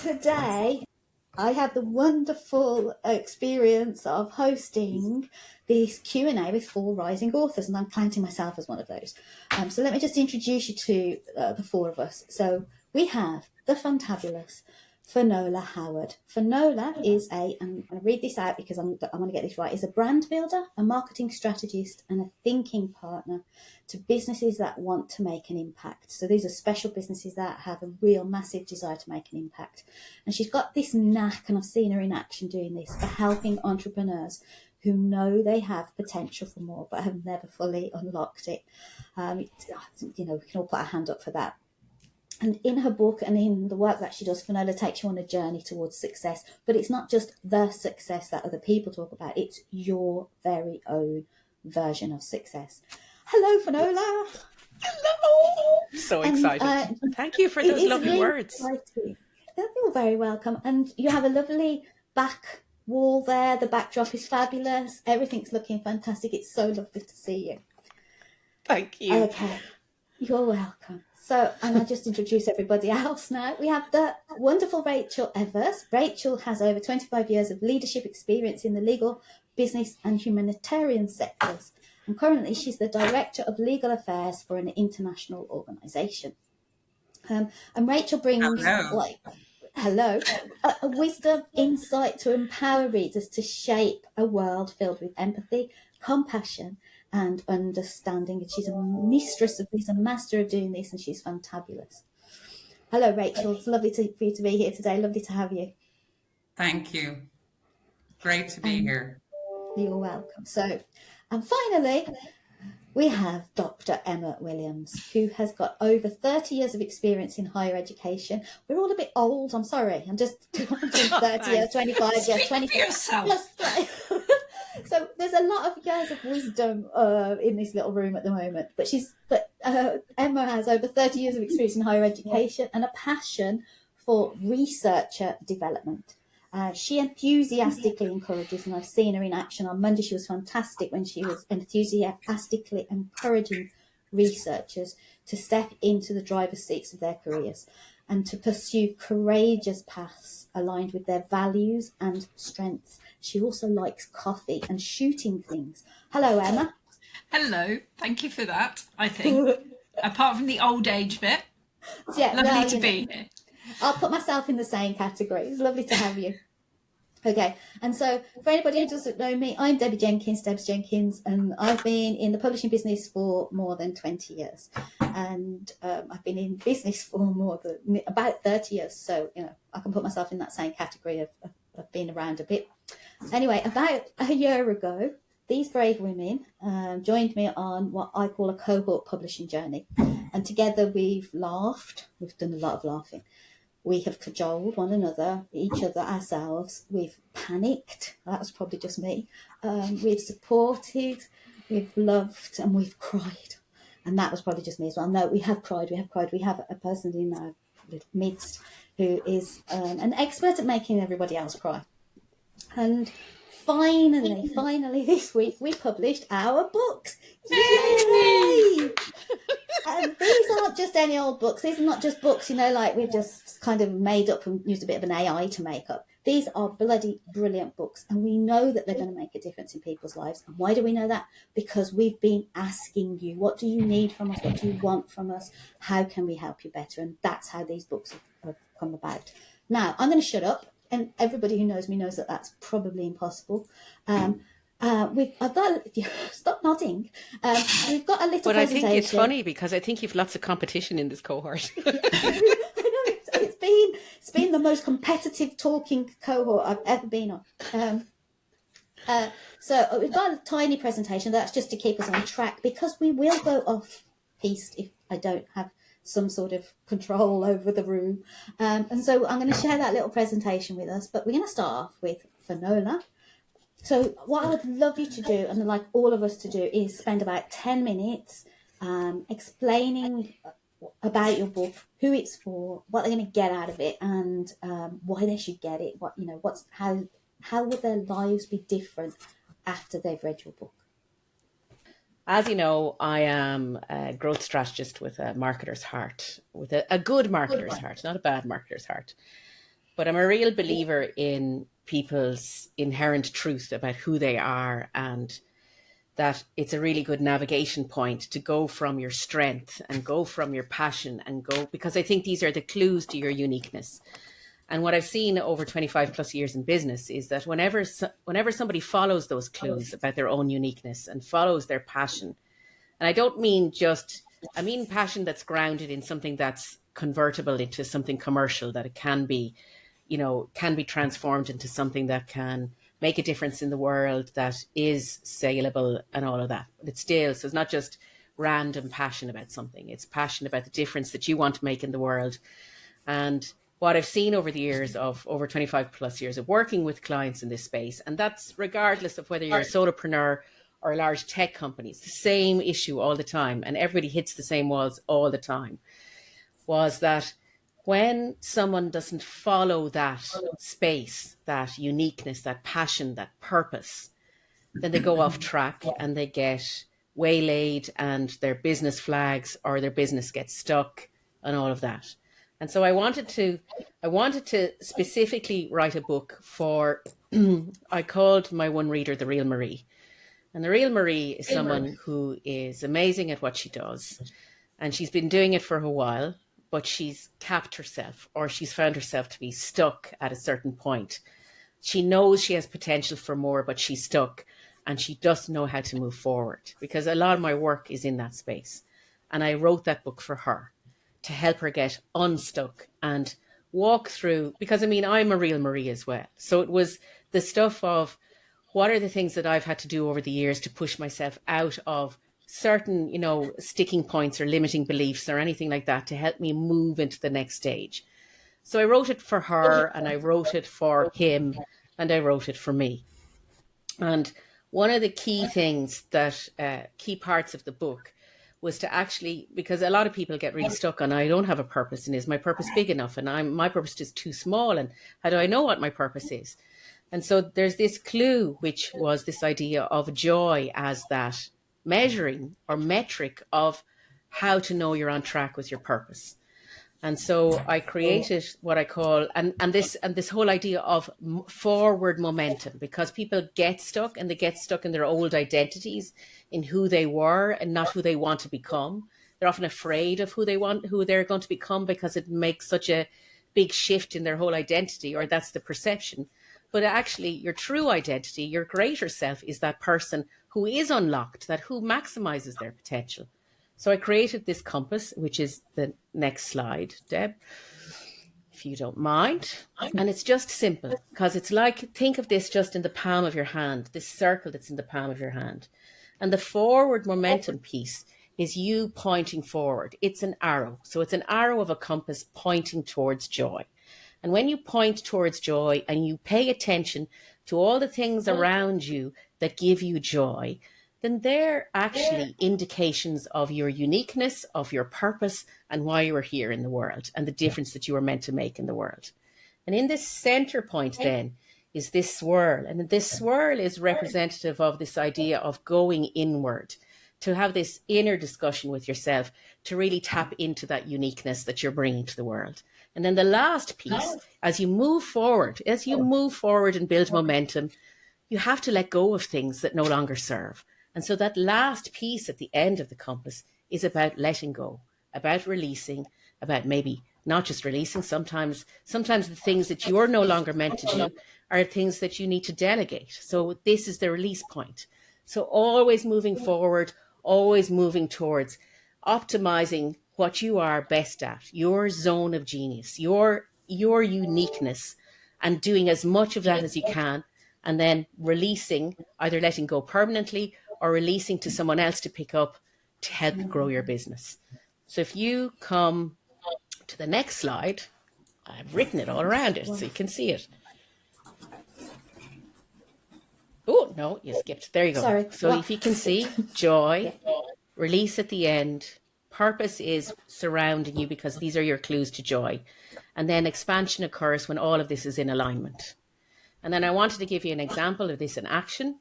today I have the wonderful experience of hosting this Q&A with 4 rising authors, and I'm counting myself as one of those. So let me just introduce you to the 4 of us. So we have the fantabulous Finola Howard. Finola is I'm going to read this out because I'm going to get this right, is a brand builder, a marketing strategist, and a thinking partner to businesses that want to make an impact. So these are special businesses that have a real massive desire to make an impact. And she's got this knack, and I've seen her in action doing this, for helping entrepreneurs who know they have potential for more but have never fully unlocked it. We can all put our hand up for that. And in her book and in the work that she does, Finola takes you on a journey towards success. But it's not just the success that other people talk about. It's your very own version of success. Hello, Finola. Hello. So excited. Thank you for those lovely really words. Exciting. You're very welcome. And you have a lovely back wall there. The backdrop is fabulous. Everything's looking fantastic. It's so lovely to see you. Thank you. Okay. You're welcome. So, and I'll just introduce everybody else now. We have the wonderful Rachel Evers. Rachel has over 25 years of leadership experience in the legal, business and humanitarian sectors. And currently she's the Director of Legal Affairs for an international organisation. And Rachel brings a wisdom, insight to empower readers to shape a world filled with empathy, compassion and understanding. And she's a mistress of this, a master of doing this, and she's fantabulous. Hello, Rachel. It's lovely for you to be here today. Lovely to have you. Thank you. Great to be here. You're welcome. So, and finally, we have Dr. Emma Williams, who has got over 30 years of experience in higher education. We're all a bit old. I'm sorry. I'm just 30 years, 25 years, 25. So there's a lot of years of wisdom in this little room at the moment. But Emma has over 30 years of experience in higher education and a passion for researcher development. She enthusiastically encourages, and I've seen her in action on Monday. She was fantastic when she was enthusiastically encouraging researchers to step into the driver's seats of their careers and to pursue courageous paths aligned with their values and strengths. She also likes coffee and shooting things. Hello, Emma. Hello. Thank you for that, I think. Apart from the old age bit. Yeah, lovely to be here. I'll put myself in the same category. It's lovely to have you. Okay, and so for anybody who doesn't know me, I'm Debbie Jenkins, Debs Jenkins, and I've been in the publishing business for more than 20 years. And I've been in business for about 30 years. So, I can put myself in that same category of being around a bit. Anyway, about a year ago, these brave women joined me on what I call a cohort publishing journey. And together we've laughed. We've done a lot of laughing. We have cajoled one another, each other, ourselves. We've panicked. That was probably just me. We've supported, we've loved, and we've cried. And that was probably just me as well. No, we have cried. We have a person in our midst who is an expert at making everybody else cry. And finally this week, we published our books. Yay! And these aren't just any old books. These are not just books, like we've just kind of made up and used a bit of an AI to make up. These are bloody brilliant books. And we know that they're going to make a difference in people's lives. And why do we know that? Because we've been asking you, what do you need from us? What do you want from us? How can we help you better? And that's how these books have come about. Now, I'm going to shut up. And everybody who knows me knows that that's probably impossible. Stop nodding. We've got a little But presentation. I think it's funny because I think you've lots of competition in this cohort. I know it's been the most competitive talking cohort I've ever been on. So we've got a tiny presentation that's just to keep us on track, because we will go off piste if I don't have some sort of control over the room. And so I'm going to share that little presentation with us, but we're going to start off with Finola. So what I would love you to do, and I'd like all of us to do, is spend about 10 minutes explaining about your book, who it's for, what they're going to get out of it, and why they should get it. How would their lives be different after they've read your book? As you know, I am a growth strategist with a marketer's heart, with a good marketer's heart, not a bad marketer's heart. But I'm a real believer in people's inherent truth about who they are, and that it's a really good navigation point to go from your strength and go from your passion and go, because I think these are the clues to your uniqueness. And what I've seen over 25 plus years in business is that whenever somebody follows those clues about their own uniqueness and follows their passion, and I don't mean I mean passion that's grounded in something that's convertible into something commercial, that it can be, can be transformed into something that can make a difference in the world, that is saleable and all of that. But it's still, so it's not just random passion about something. It's passion about the difference that you want to make in the world. And what I've seen over the years of over 25 plus years of working with clients in this space, and that's regardless of whether you're a solopreneur or a large tech company, it's the same issue all the time, and everybody hits the same walls all the time, was that when someone doesn't follow that space, that uniqueness, that passion, that purpose, then they go off track and they get waylaid and their business flags or their business gets stuck and all of that. And so I wanted to specifically write a book for, I called my one reader The Real Marie. And The Real Marie is someone who is amazing at what she does. And she's been doing it for a while, but she's capped herself, or she's found herself to be stuck at a certain point. She knows she has potential for more, but she's stuck and she doesn't know how to move forward, because a lot of my work is in that space. And I wrote that book for her to help her get unstuck and walk through, because I mean, I'm a real Marie as well. So it was the stuff of what are the things that I've had to do over the years to push myself out of certain, sticking points or limiting beliefs or anything like that to help me move into the next stage. So I wrote it for her, and I wrote it for him, and I wrote it for me. And one of the key things that, key parts of the book was to actually, because a lot of people get really stuck on, I don't have a purpose, and is my purpose big enough? And my purpose is too small, and how do I know what my purpose is? And so there's this clue, which was this idea of joy as that measuring or metric of how to know you're on track with your purpose. And so I created what I call, and this whole idea of forward momentum, because people get stuck, and they get stuck in their old identities, in who they were and not who they want to become. They're often afraid of who they're going to become, because it makes such a big shift in their whole identity, or that's the perception. But actually your true identity, your greater self, is that person who is unlocked, who maximizes their potential. So I created this compass, which is the next slide, Deb, if you don't mind. And it's just simple, because it's like, think of this just in the palm of your hand, this circle that's in the palm of your hand. And the forward momentum piece is you pointing forward. It's an arrow. So it's an arrow of a compass pointing towards joy. And when you point towards joy and you pay attention to all the things around you that give you joy, then they're actually indications of your uniqueness, of your purpose, and why you are here in the world, and the difference that you are meant to make in the world. And in this center point then is this swirl. And this swirl is representative of this idea of going inward, to have this inner discussion with yourself, to really tap into that uniqueness that you're bringing to the world. And then the last piece, as you move forward and build momentum, you have to let go of things that no longer serve. And so that last piece at the end of the compass is about letting go, about releasing, about maybe not just releasing. Sometimes the things that you're no longer meant to do are things that you need to delegate. So this is the release point. So always moving forward, always moving towards optimizing what you are best at, your zone of genius, your uniqueness, and doing as much of that as you can, and then releasing, either letting go permanently or releasing to someone else to pick up to help grow your business. So if you come to the next slide, I've written it all around it so you can see it. Oh, no, you skipped. There you go. Sorry. So if you can see, joy, release at the end. Purpose is surrounding you, because these are your clues to joy. And then expansion occurs when all of this is in alignment. And then I wanted to give you an example of this in action.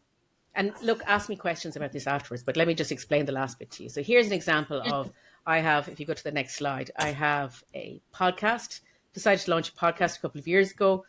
And look, ask me questions about this afterwards, but let me just explain the last bit to you. So here's an example of, I have, if you go to the next slide, I have a podcast decided to launch a podcast a couple of years ago.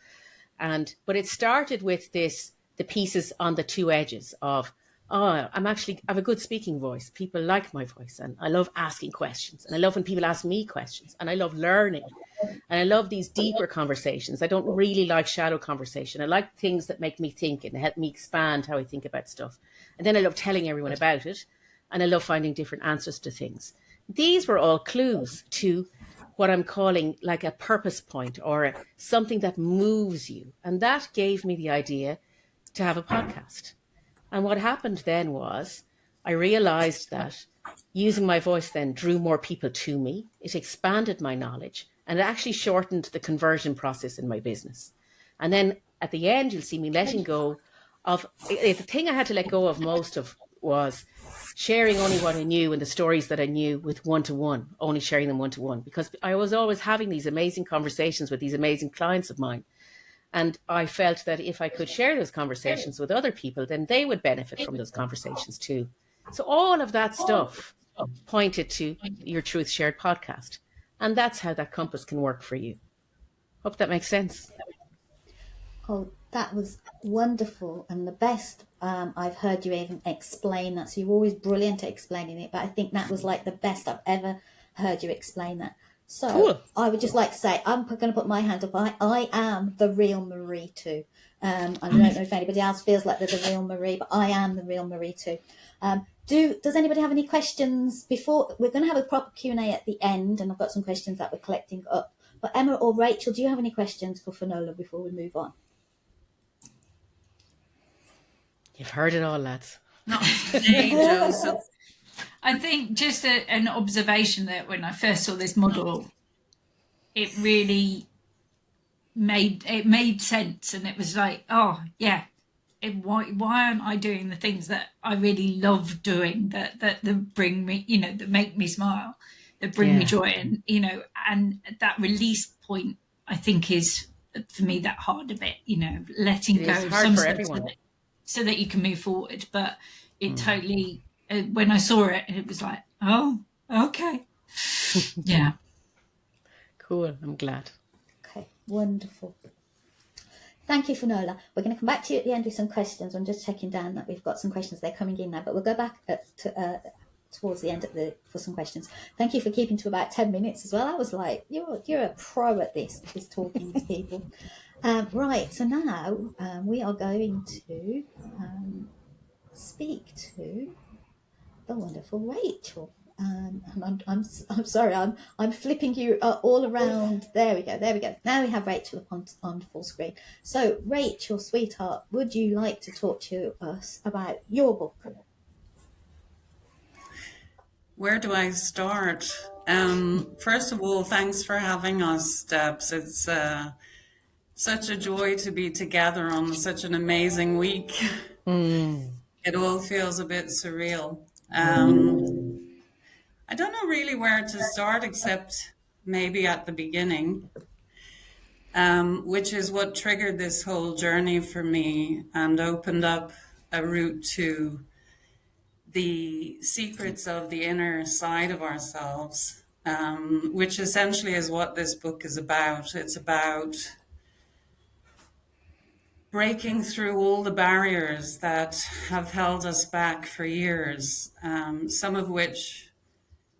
But it started with the pieces on the two edges of, I have a good speaking voice. People like my voice, and I love asking questions, and I love when people ask me questions, and I love learning, and I love these deeper conversations. I don't really like shallow conversation. I like things that make me think and help me expand how I think about stuff. And then I love telling everyone about it, and I love finding different answers to things. These were all clues to what I'm calling like a purpose point, or something that moves you. And that gave me the idea to have a podcast. And what happened then was I realized that using my voice then drew more people to me. It expanded my knowledge, and it actually shortened the conversion process in my business. And then at the end, you'll see me letting go of the thing I had to let go of most of was sharing only what I knew and the stories that I knew with one-to-one, only sharing them one-to-one, because I was always having these amazing conversations with these amazing clients of mine. And I felt that if I could share those conversations with other people, then they would benefit from those conversations too. So all of that stuff pointed to Your Truth Shared podcast. And that's how that compass can work for you. Hope that makes sense. Oh, that was wonderful, and the best I've heard you even explain that. So you're always brilliant at explaining it, but I think that was like the best I've ever heard you explain that. So cool. I would just like to say, I'm going to put my hand up. I am the real Marie too. I don't know if anybody else feels like they're the real Marie, but I am the real Marie too. Does anybody have any questions before? We're going to have a proper Q&A at the end, and I've got some questions that we're collecting up. But Emma or Rachel, do you have any questions for Finola before we move on? You've heard it all, lads. Not today, Joseph. I think just an observation that when I first saw this model, it really made sense, and it was like, oh yeah, why aren't I doing the things that I really love doing that bring me, that make me smile, that bring me joy, and and that release point I think is for me that harder bit, letting go of some stuff so that you can move forward. But it totally, when I saw it, it was like, oh, okay. Yeah. Cool. I'm glad. Okay, wonderful. Thank you, Finola. We're going to come back to you at the end with some questions. I'm just checking down that we've got some questions. They're coming in now, but we'll go back towards the end for some questions. Thank you for keeping to about 10 minutes as well. I was like, you're a pro at this talking to people. Right, so now we are going to speak to the wonderful Rachel. And I'm sorry, I'm flipping you all around. There we go. Now we have Rachel up on full screen. So Rachel, sweetheart, would you like to talk to us about your book? Where do I start? First of all, thanks for having us, Debs. It's such a joy to be together on such an amazing week. It all feels a bit surreal. I don't know really where to start, except maybe at the beginning, which is what triggered this whole journey for me and opened up a route to the secrets of the inner side of ourselves, which essentially is what this book is about. It's about breaking through all the barriers that have held us back for years, some of which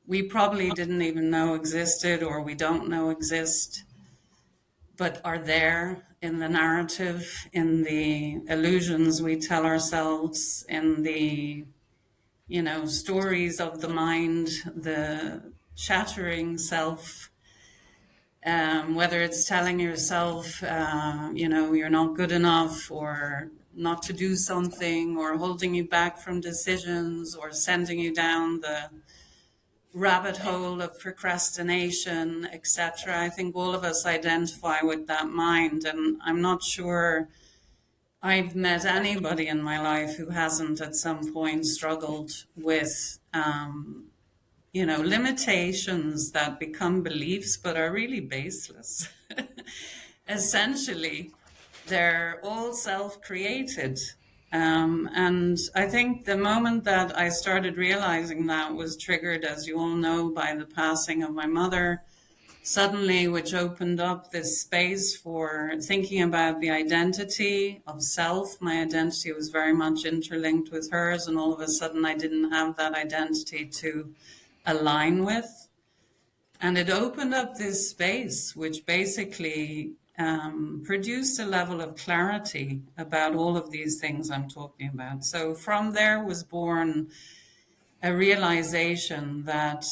we probably didn't even know existed, or we don't know exist, but are there in the narrative, in the illusions we tell ourselves, in the, stories of the mind, the chattering self, whether it's telling yourself, you're not good enough, or not to do something, or holding you back from decisions, or sending you down the rabbit hole of procrastination, etc. I think all of us identify with that mind, and I'm not sure I've met anybody in my life who hasn't at some point struggled with limitations that become beliefs but are really baseless. Essentially, they're all self-created. And I think the moment that I started realizing that was triggered, as you all know, by the passing of my mother suddenly, which opened up this space for thinking about the identity of self. My identity was very much interlinked with hers, and all of a sudden I didn't have that identity to align with. And it opened up this space, which basically produced a level of clarity about all of these things I'm talking about. So from there was born a realization that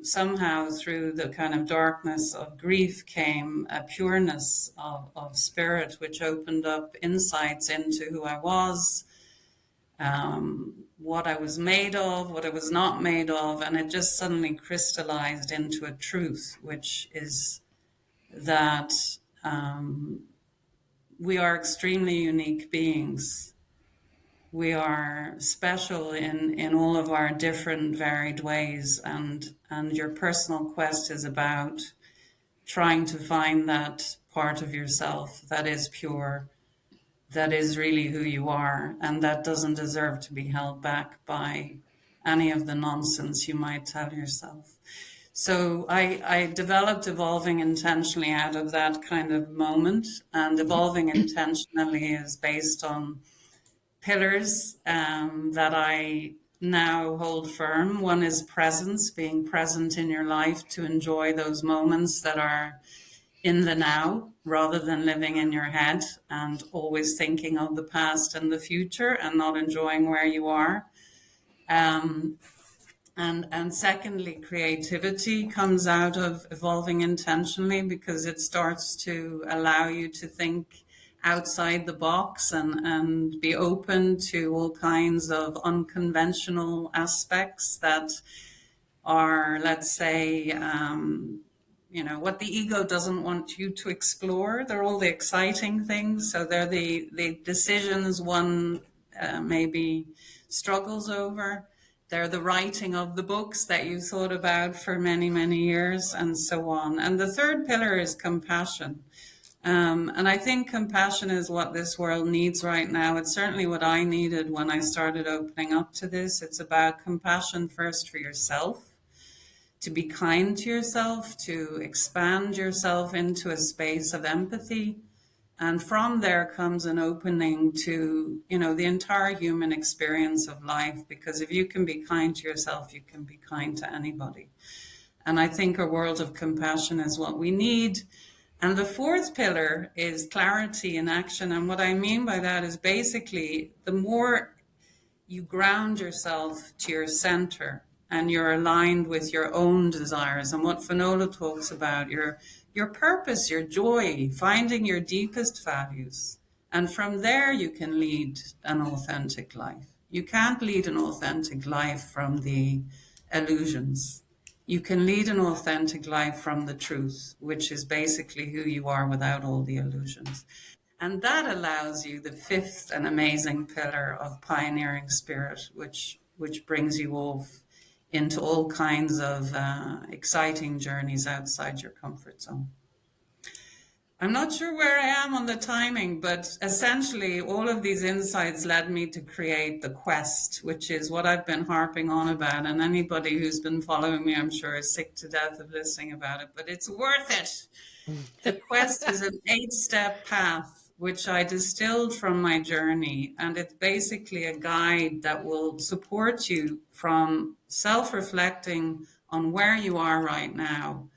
somehow through the kind of darkness of grief came a pureness of spirit, which opened up insights into who I was, what I was made of, what I was not made of, and it just suddenly crystallized into a truth, which is that we are extremely unique beings. We are special in all of our different varied ways, and your personal quest is about trying to find that part of yourself that is pure, that is really who you are, and that doesn't deserve to be held back by any of the nonsense you might tell yourself. So I developed Evolving Intentionally out of that kind of moment, and Evolving Intentionally is based on pillars that I now hold firm. One is presence, being present in your life to enjoy those moments that are in the now rather than living in your head and always thinking of the past and the future and not enjoying where you are. And secondly, creativity comes out of Evolving Intentionally because it starts to allow you to think outside the box and be open to all kinds of unconventional aspects that are, let's say, what the ego doesn't want you to explore. They're all the exciting things. So they're the decisions one maybe struggles over. They're the writing of the books that you thought about for many, many years, and so on. And the third pillar is compassion. And I think compassion is what this world needs right now. It's certainly what I needed when I started opening up to this. It's about compassion first for yourself, to be kind to yourself, to expand yourself into a space of empathy. And from there comes an opening to, the entire human experience of life. Because if you can be kind to yourself, you can be kind to anybody. And I think a world of compassion is what we need. And the fourth pillar is clarity in action. And what I mean by that is basically the more you ground yourself to your center and you're aligned with your own desires and what Finola talks about, your purpose, your joy, finding your deepest values. And from there, you can lead an authentic life. You can't lead an authentic life from the illusions. You can lead an authentic life from the truth, which is basically who you are without all the illusions. And that allows you the fifth and amazing pillar of pioneering spirit, which brings you off into all kinds of exciting journeys outside your comfort zone. I'm not sure where I am on the timing, but essentially all of these insights led me to create The Quest, which is what I've been harping on about. And anybody who's been following me, I'm sure, is sick to death of listening about it, but it's worth it. The Quest is an 8-step path, which I distilled from my journey. And it's basically a guide that will support you from self-reflecting on where you are right now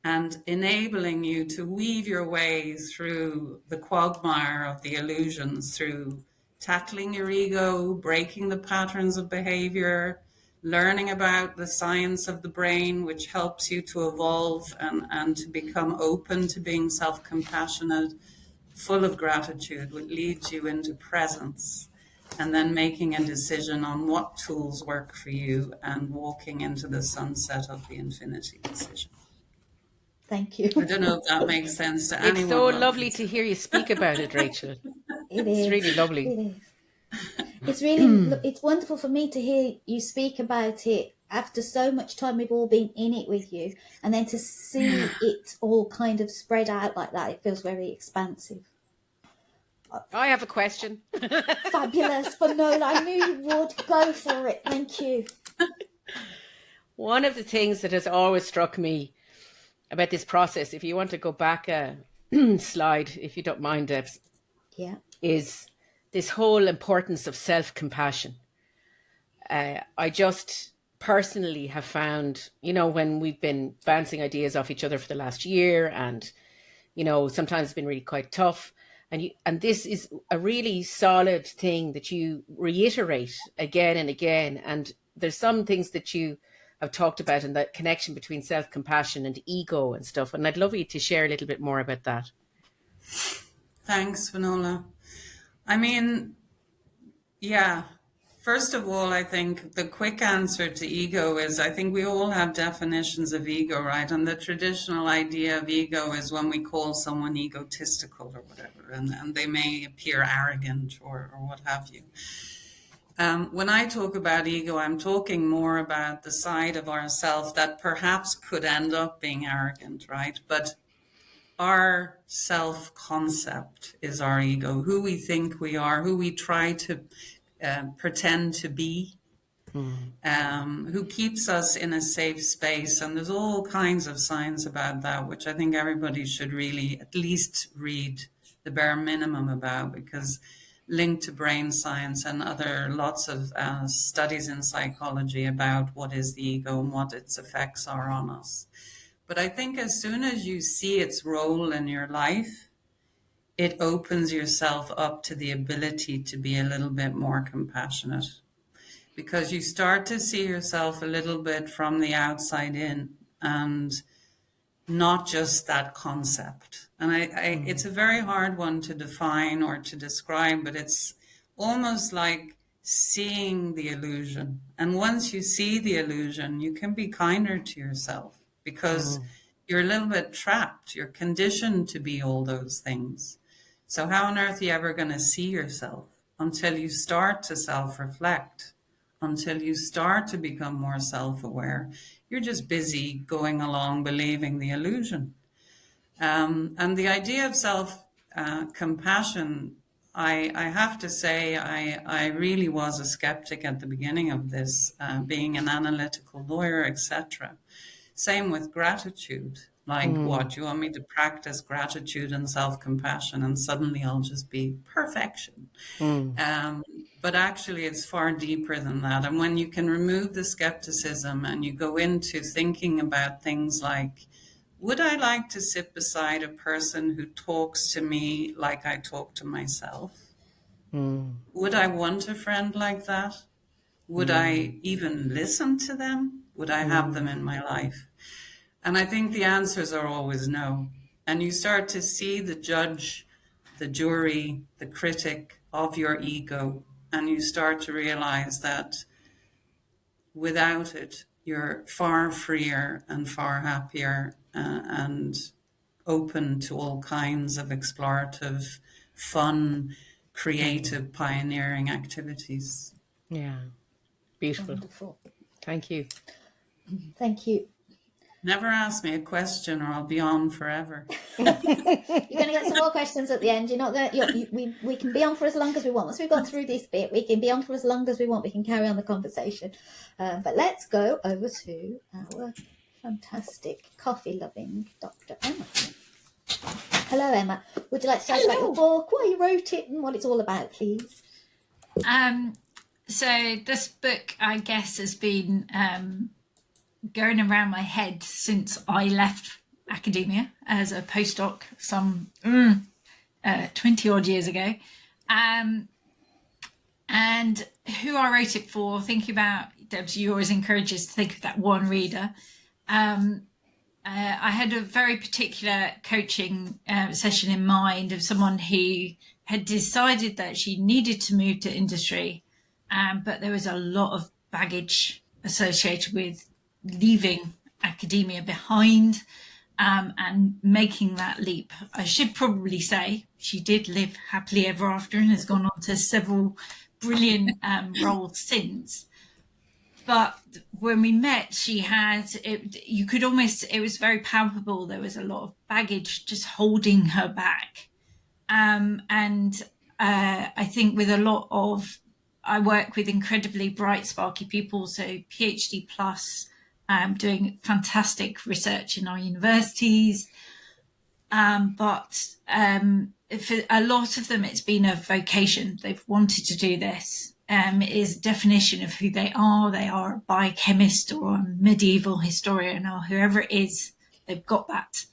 and enabling you to weave your way through the quagmire of the illusions, through tackling your ego, breaking the patterns of behavior, learning about the science of the brain, which helps you to evolve and to become open to being self-compassionate, full of gratitude, which leads you into presence, and then making a decision on what tools work for you and walking into the sunset of the infinity decision. Thank you. I don't know if that makes sense to anyone. It's so lovely to hear you speak about it, Rachel. It's really lovely. It is. It's really, it's wonderful for me to hear you speak about it after so much time we've all been in it with you, and then to see it all kind of spread out like that, it feels very expansive. I have a question. Fabulous, Finola. I knew you would. Go for it. Thank you. One of the things that has always struck me about this process, if you want to go back a slide, if you don't mind, Debs, Yeah. is this whole importance of self-compassion. I just personally have found, you know, when we've been bouncing ideas off each other for the last year, and, you know, sometimes it's been really quite tough. And this is a really solid thing that you reiterate again and again. And there's some things that you have talked about in that connection between self-compassion and ego and stuff. And I'd love you to share a little bit more about that. Thanks, Finola. I mean, yeah. First of all, I think the quick answer to ego is, I think we all have definitions of ego, right? And the traditional idea of ego is when we call someone egotistical or whatever, and they may appear arrogant or what have you. When I talk about ego, I'm talking more about the side of ourself that perhaps could end up being arrogant, right? But our self-concept is our ego, who we think we are, who we try to pretend to be, who keeps us in a safe space. And there's all kinds of signs about that, which I think everybody should really at least read the bare minimum about, because linked to brain science and other lots of studies in psychology about what is the ego and what its effects are on us. But I think as soon as you see its role in your life, it opens yourself up to the ability to be a little bit more compassionate, because you start to see yourself a little bit from the outside in, and not just that concept. And it's a very hard one to define or to describe, but it's almost like seeing the illusion. And once you see the illusion, you can be kinder to yourself, because you're a little bit trapped. You're conditioned to be all those things. So how on earth are you ever going to see yourself until you start to self-reflect, until you start to become more self-aware? You're just busy going along believing the illusion. And the idea of self-compassion, I have to say, I really was a skeptic at the beginning of this, being an analytical lawyer, etc. Same with gratitude. Like, what, you want me to practice gratitude and self-compassion and suddenly I'll just be perfection? But actually it's far deeper than that. And when you can remove the skepticism and you go into thinking about things like, would I like to sit beside a person who talks to me like I talk to myself? Would I want a friend like that? Would I even listen to them? Would I have them in my life? And I think the answers are always no. And you start to see the judge, the jury, the critic of your ego, and you start to realize that without it, you're far freer and far happier and open to all kinds of explorative, fun, creative, pioneering activities. Yeah, beautiful. Wonderful. Thank you. Thank you. Never ask me a question or I'll be on forever. You're going to get some more questions at the end. You're not going. We can be on for as long as we want. Once we've got through this bit, we can be on for as long as we want. We can carry on the conversation. But let's go over to our fantastic coffee-loving Dr. Emma. Hello, Emma. Would you like to tell us about your book, why you wrote it, and what it's all about, please? So this book, I guess, has been going around my head since I left academia as a postdoc some 20 odd years ago. And who I wrote it for, thinking about, Debs, you always encourage us to think of that one reader. I had a very particular coaching session in mind of someone who had decided that she needed to move to industry, but there was a lot of baggage associated with leaving academia behind and making that leap. I should probably say she did live happily ever after and has gone on to several brilliant roles since. But when we met, she had, you could almost, it was very palpable. There was a lot of baggage just holding her back. And I think with a lot of, I work with incredibly bright, sparky people, so PhD plus, doing fantastic research in our universities. But for a lot of them, it's been a vocation. They've wanted to do this. It is a definition of who they are. They are a biochemist or a medieval historian or whoever it is. They've got that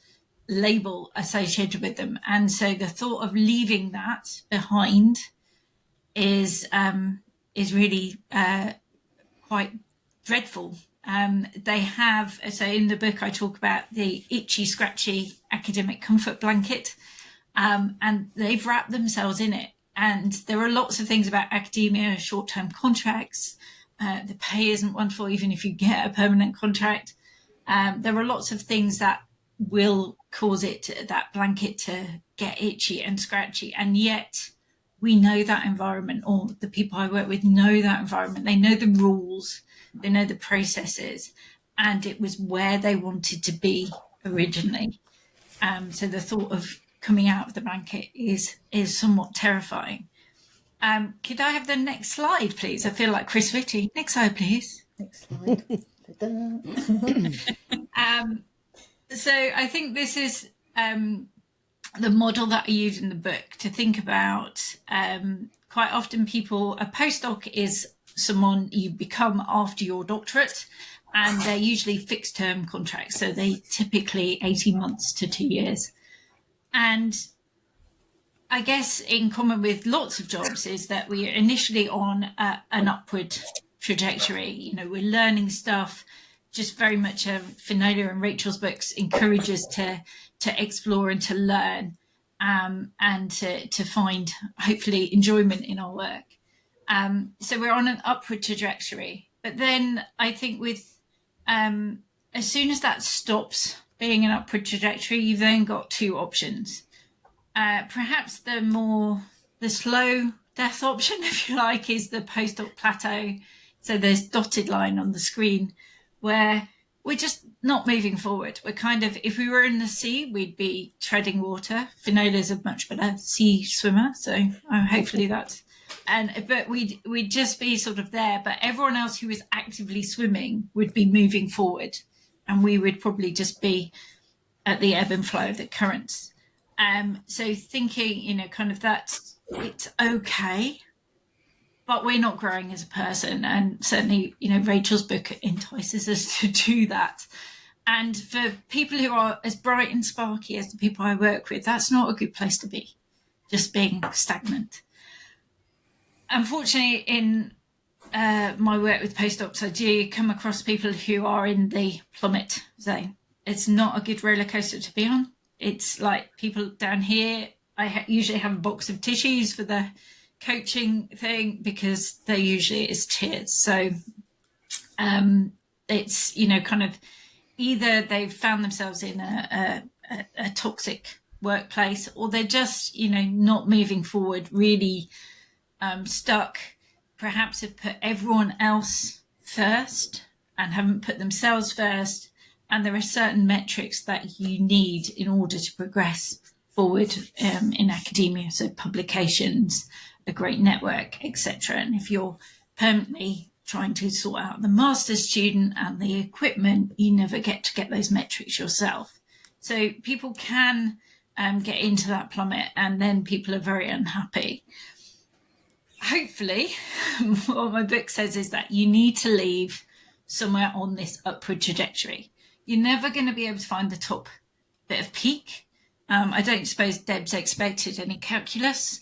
label associated with them. And so the thought of leaving that behind is really quite dreadful. They have, so in the book I talk about the itchy, scratchy academic comfort blanket, and they've wrapped themselves in it. And there are lots of things about academia, short-term contracts, the pay isn't wonderful even if you get a permanent contract. There are lots of things that will cause that blanket to get itchy and scratchy, and yet we know that environment, or the people I work with know that environment. They know the rules, they know the processes, and it was where they wanted to be originally. So the thought of coming out of the blanket is somewhat terrifying. Could I have the next slide, please? I feel like Chris Whitty. Next slide, please. Next slide. So I think this is the model that I use in the book to think about. Quite often a postdoc is someone you become after your doctorate, and they're usually fixed term contracts. So they typically 18 months to 2 years. And I guess in common with lots of jobs is that we are initially on an upward trajectory. You know, we're learning stuff, just very much Finola and Rachel's books encourages to explore and to learn, and to find hopefully enjoyment in our work. So we're on an upward trajectory. But then I think with as soon as that stops being an upward trajectory, you've then got two options. Perhaps the slow death option, if you like, is the postdoc plateau. So there's dotted line on the screen where we're just not moving forward. We're kind of, if we were in the sea, we'd be treading water. Finola's a much better sea swimmer, so hopefully that's, but we'd just be sort of there. But everyone else who is actively swimming would be moving forward, and we would probably just be at the ebb and flow of the currents. So thinking, kind of that it's okay, but we're not growing as a person. And certainly, Rachel's book entices us to do that. And for people who are as bright and sparky as the people I work with, that's not a good place to be, just being stagnant. Unfortunately, in my work with postdocs, I do come across people who are in the plummet zone. It's not a good roller coaster to be on. It's like people down here, I usually have a box of tissues for the coaching thing because there usually is tears. So it's, kind of either they've found themselves in a toxic workplace, or they're just, not moving forward, really stuck, perhaps have put everyone else first and haven't put themselves first. And there are certain metrics that you need in order to progress forward in academia, so publications, a great network, etc. And if you're permanently trying to sort out the master's student and the equipment, you never get to get those metrics yourself. So people can get into that plummet, and then people are very unhappy. Hopefully, what my book says is that you need to leave somewhere on this upward trajectory. You're never going to be able to find the top bit of peak. I don't suppose Deb's expected any calculus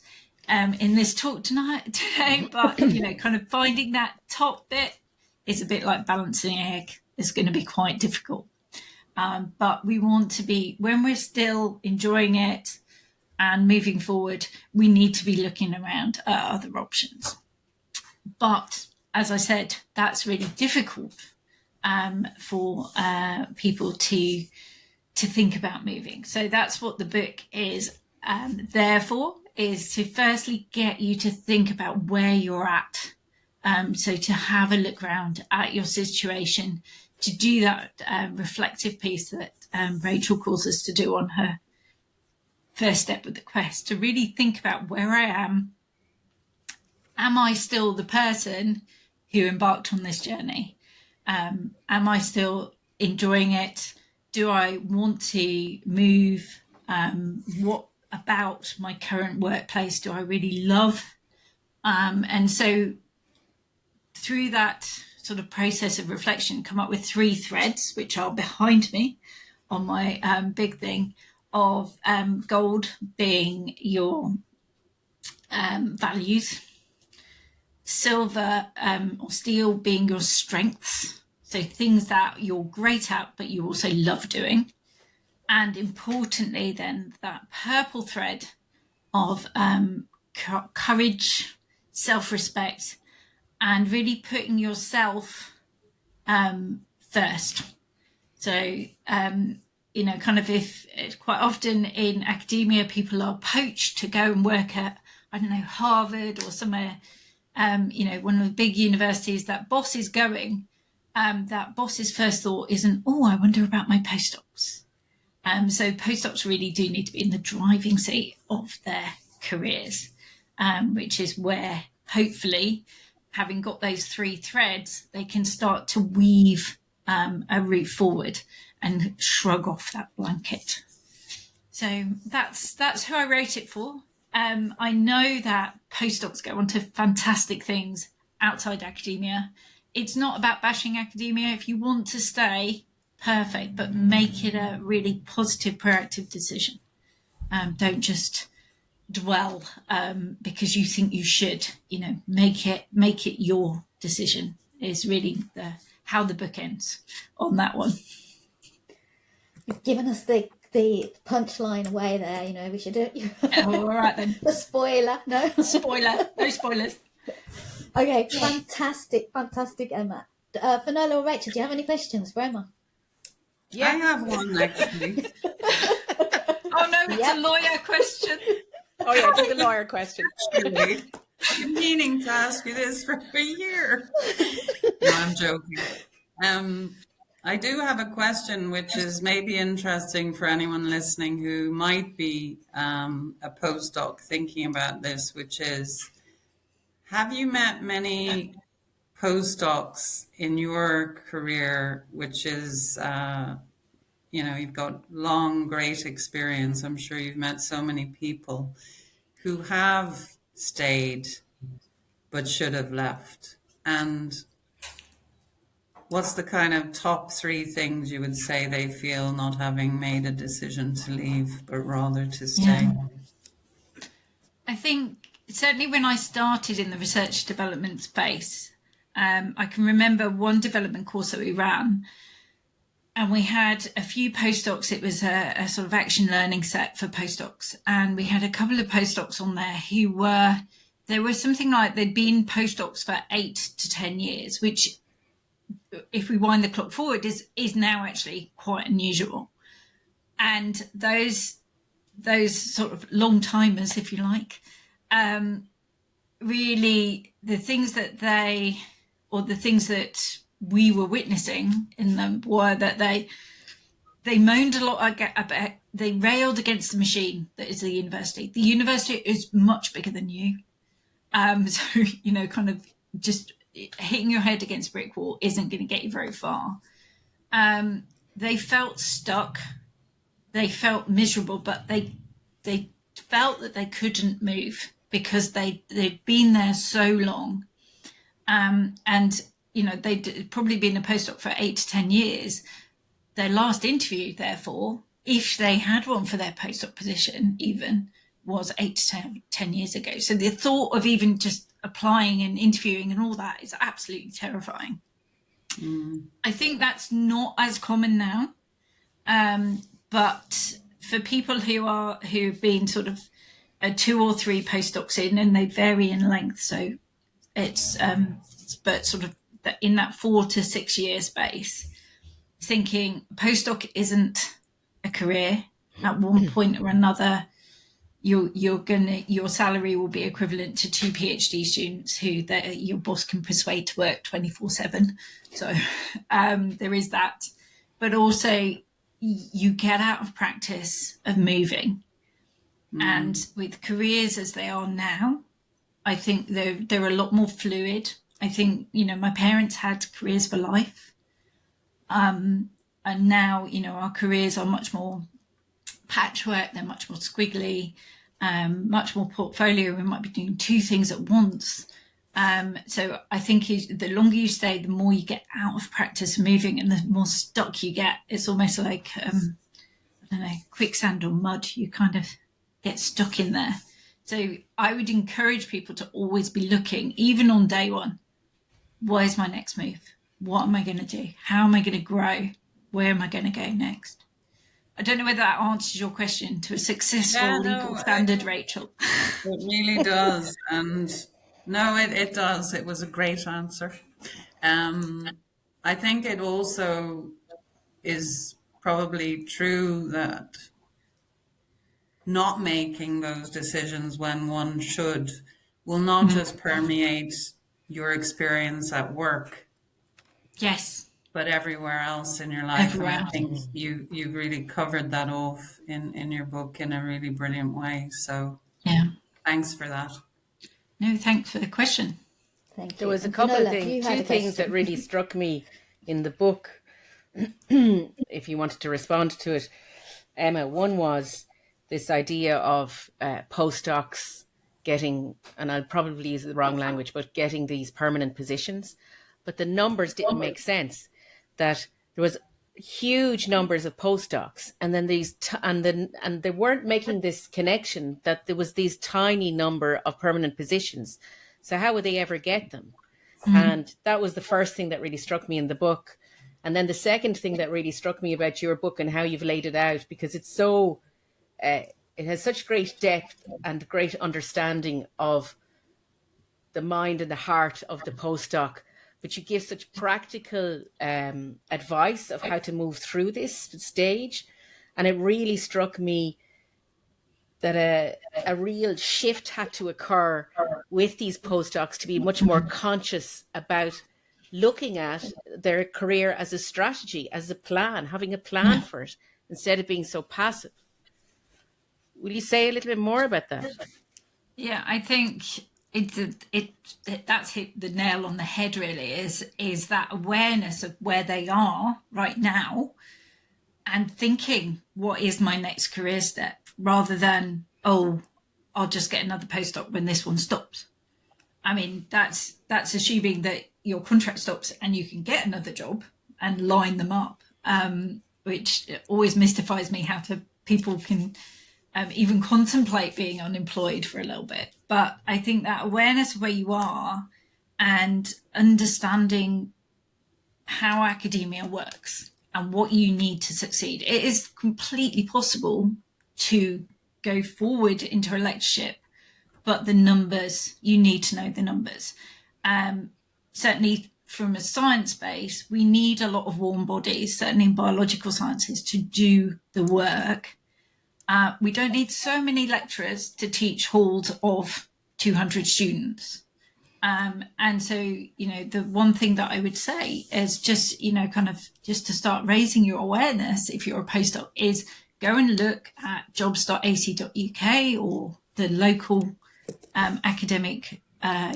in this talk today, but kind of finding that top bit is a bit like balancing an egg. It's going to be quite difficult. But we want to be, when we're still enjoying it and moving forward, we need to be looking around at other options. But as I said, that's really difficult for people to think about moving. So that's what the book is there for, is to firstly get you to think about where you're at. So to have a look around at your situation, to do that reflective piece that Rachel calls us to do on her first step with the quest, to really think about where I am. Am I still the person who embarked on this journey? Am I still enjoying it? Do I want to move? What about my current workplace do I really love? And so through that sort of process of reflection, come up with 3 threads, which are behind me on my big thing of gold being your values, silver or steel being your strengths, so things that you're great at but you also love doing, and importantly then that purple thread of courage, self-respect, and really putting yourself first. So kind of, if quite often in academia people are poached to go and work at, I don't know, Harvard or somewhere, one of the big universities, that boss is going, that boss's first thought isn't, oh, I wonder about my postdocs. So postdocs really do need to be in the driving seat of their careers, which is where hopefully, having got those 3 threads, they can start to weave a route forward and shrug off that blanket. So that's who I wrote it for. I know that postdocs go on to fantastic things outside academia. It's not about bashing academia. If you want to stay, perfect, but make it a really positive, proactive decision. Don't just dwell because you think you should. Make it your decision is really how the book ends on that one. You've given us the punchline away there. We should do it. All right then. The spoiler. No spoiler. No spoilers. Okay, fantastic, Emma. Finola or Rachel, do you have any questions for Emma? Yeah, I have one actually. Oh no, it's a lawyer question. Oh yeah, it's a lawyer question. Actually, I've been meaning to ask you this for a year. No, I'm joking. I do have a question which is maybe interesting for anyone listening who might be a postdoc thinking about this, which is, have you met many postdocs in your career, which is, you've got long, great experience. I'm sure you've met so many people who have stayed but should have left. And what's the kind of top 3 things you would say they feel not having made a decision to leave, but rather to stay? Yeah. I think certainly when I started in the research development space, I can remember one development course that we ran, and we had a few postdocs. It was a sort of action learning set for postdocs, and we had a couple of postdocs on there who were something like they'd been postdocs for 8 to 10 years, which, if we wind the clock forward, is now actually quite unusual. And those sort of long timers, if you like, really the things that we were witnessing in them were that they moaned a lot about, they railed against the machine that is the university. The university is much bigger than you. So, kind of just hitting your head against a brick wall isn't going to get you very far. They felt stuck. They felt miserable, but they felt that they couldn't move because they'd been there so long. And, they'd probably been a postdoc for 8 to 10 years. Their last interview, therefore, if they had one for their postdoc position even, was 8 to 10 years ago. So the thought of even just applying and interviewing and all that is absolutely terrifying. I think that's not as common now. But for people who've been sort of 2 or 3 postdocs in, and they vary in length, so it's but sort of in that 4 to 6 year space, thinking postdoc isn't a career. At one point or another, your salary will be equivalent to 2 PhD students who your boss can persuade to work 24/7. So there is that, but also you get out of practice of moving. And with careers as they are now, I think they're a lot more fluid. I think, my parents had careers for life. And now, our careers are much more patchwork, they're much more squiggly, much more portfolio. We might be doing two things at once. So I think the longer you stay, the more you get out of practice moving, and the more stuck you get. It's almost like, I don't know, quicksand or mud. You kind of get stuck in there. So I would encourage people to always be looking, even on day one. Where's my next move? What am I going to do? How am I going to grow? Where am I going to go next? I don't know whether that answers your question to a successful legal standard, Rachel. It really does. And no, it does. It was a great answer. I think it also is probably true that not making those decisions when one should will not just permeate your experience at work. Yes. But everywhere else in your life. Everywhere. And I think you've really covered that off in your book in a really brilliant way. So yeah, thanks for that. No, thanks for the question. Thank you. There was a And couple of Finola, things, you had two a things question. that really struck me in the book, if you wanted to respond to it, Emma. One was this idea of postdocs getting, and I'll probably use the wrong language, but getting these permanent positions. But the numbers didn't make sense. That there was huge numbers of postdocs, and then and they weren't making this connection that there was these tiny number of permanent positions. So how would they ever get them? And that was the first thing that really struck me in the book. And then the second thing that really struck me about your book and how you've laid it out, because it's so, it has such great depth and great understanding of the mind and the heart of the postdoc, but you give such practical advice of how to move through this stage. And it really struck me that a real shift had to occur with these postdocs to be much more conscious about looking at their career as a strategy, as a plan, having a plan for it, instead of being so passive. Will you say a little bit more about that? Yeah, I think that's hit the nail on the head, really, is that awareness of where they are right now and thinking, what is my next career step, rather than, oh, I'll just get another postdoc when this one stops. I mean, that's assuming that your contract stops and you can get another job and line them up, which always mystifies me how people can even contemplate being unemployed for a little bit. But I think that awareness of where you are and understanding how academia works and what you need to succeed. It is completely possible to go forward into a lectureship, but the numbers, you need to know the numbers. Certainly from a science base, we need a lot of warm bodies, certainly in biological sciences, to do the work. We don't need so many lecturers to teach halls of 200 students. And so, the one thing that I would say is just, kind of just to start raising your awareness, if you're a postdoc, is go and look at jobs.ac.uk or the local academic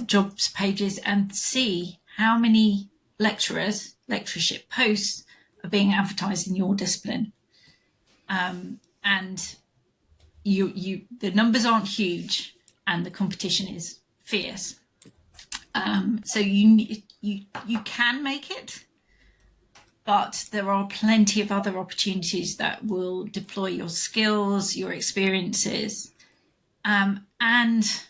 jobs pages and see how many lectureship posts are being advertised in your discipline. And the numbers aren't huge and the competition is fierce. So you can make it, but there are plenty of other opportunities that will deploy your skills, your experiences, and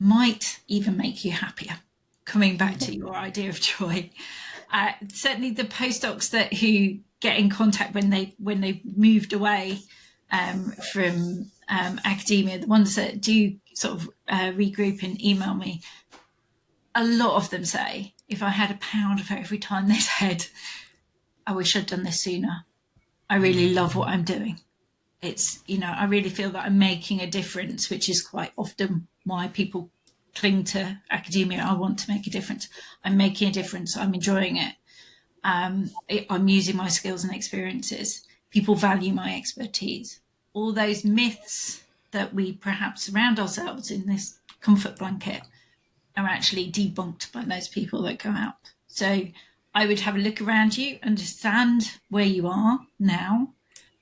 might even make you happier. Coming back to your idea of joy, certainly the postdocs who get in contact when they've moved away from academia, the ones that do sort of regroup and email me, a lot of them say, if I had £1 for every time they said, I wish I'd done this sooner. I really love what I'm doing. It's, I really feel that I'm making a difference, which is quite often why people cling to academia. I want to make a difference. I'm making a difference. I'm enjoying it. I'm using my skills and experiences. People value my expertise. All those myths that we perhaps surround ourselves in this comfort blanket are actually debunked by those people that go out. So I would have a look around you, understand where you are now,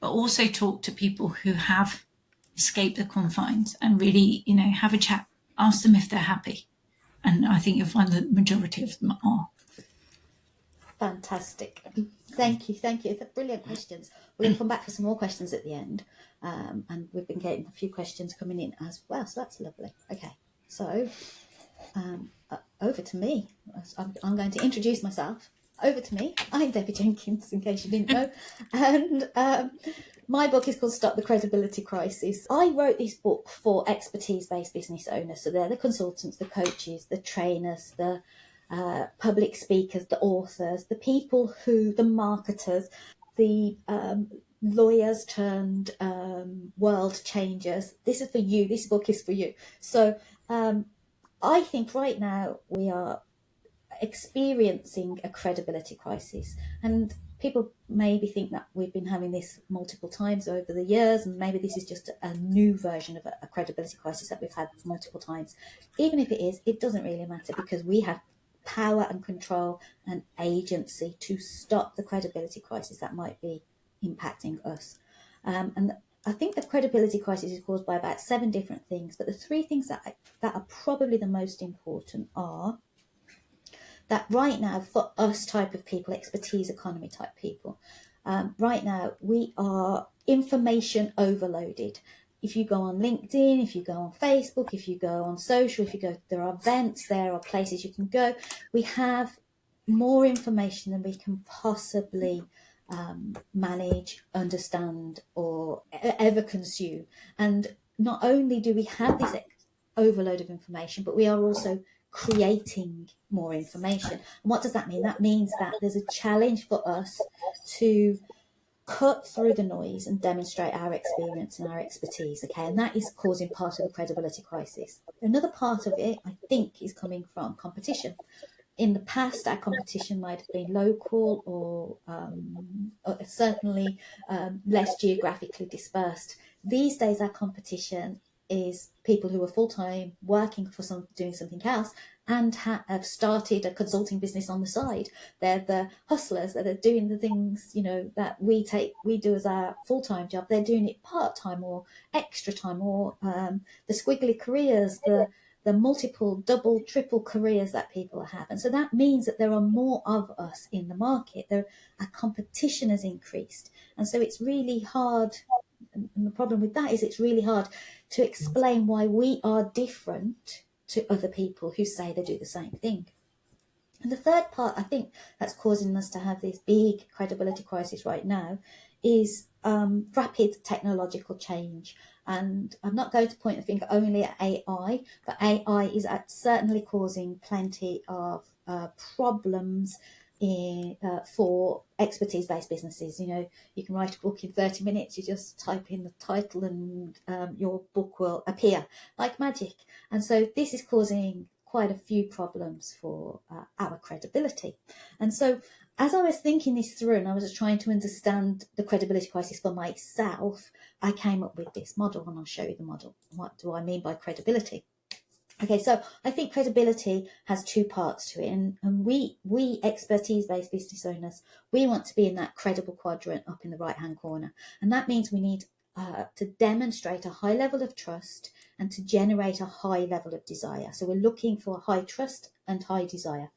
but also talk to people who have escaped the confines and really, have a chat, ask them if they're happy. And I think you'll find the majority of them are. Fantastic. Thank you. They're brilliant questions. We're going to come back for some more questions at the end. And we've been getting a few questions coming in as well. So that's lovely. Okay. So over to me. I'm going to introduce myself. Over to me. I'm Debbie Jenkins, in case you didn't know. And my book is called Stop the Credibility Crisis. I wrote this book for expertise-based business owners. So they're the consultants, the coaches, the trainers, the public speakers, the authors, the people the marketers, the lawyers turned world changers. This is for you. This book is for you. So I think right now we are experiencing a credibility crisis, and people maybe think that we've been having this multiple times over the years, and maybe this is just a new version of a credibility crisis that we've had multiple times. Even if it is, it doesn't really matter, because we have power and control and agency to stop the credibility crisis that might be impacting us. And I think the credibility crisis is caused by about 7 different things, but the 3 things that are probably the most important are that right now, for us type of people, expertise economy type people, right now we are information overloaded. If you go on LinkedIn, if you go on Facebook, if you go on social, there are events, there are places you can go. We have more information than we can possibly manage, understand, or ever consume. And not only do we have this overload of information, but we are also creating more information. And what does that mean? That means that there's a challenge for us to cut through the noise and demonstrate our experience and our expertise, okay? And that is causing part of the credibility crisis. Another part of it, I think, is coming from competition. In the past, our competition might have been local or certainly less geographically dispersed. These days, our competition is people who are full-time working for doing something else and have started a consulting business on the side. They're the hustlers that are doing the things, that we do as our full-time job. They're doing it part-time or extra time, or the squiggly careers, the multiple, double, triple careers that people have. And so that means that there are more of us in the market. Our competition has increased. And so it's really hard. And the problem with that is it's really hard to explain why we are different to other people who say they do the same thing. And the third part, I think, that's causing us to have this big credibility crisis right now is rapid technological change. And I'm not going to point the finger only at AI, but AI is certainly causing plenty of problems for expertise-based businesses. You can write a book in 30 minutes. You just type in the title and your book will appear like magic. And so this is causing quite a few problems for our credibility. And so as I was thinking this through and I was trying to understand the credibility crisis for myself, I came up with this model, and I'll show you the model. What do I mean by credibility? Okay, so I think credibility has 2 parts to it, and we expertise-based business owners, we want to be in that credible quadrant up in the right-hand corner, and that means we need to demonstrate a high level of trust and to generate a high level of desire. So we're looking for high trust and high desire.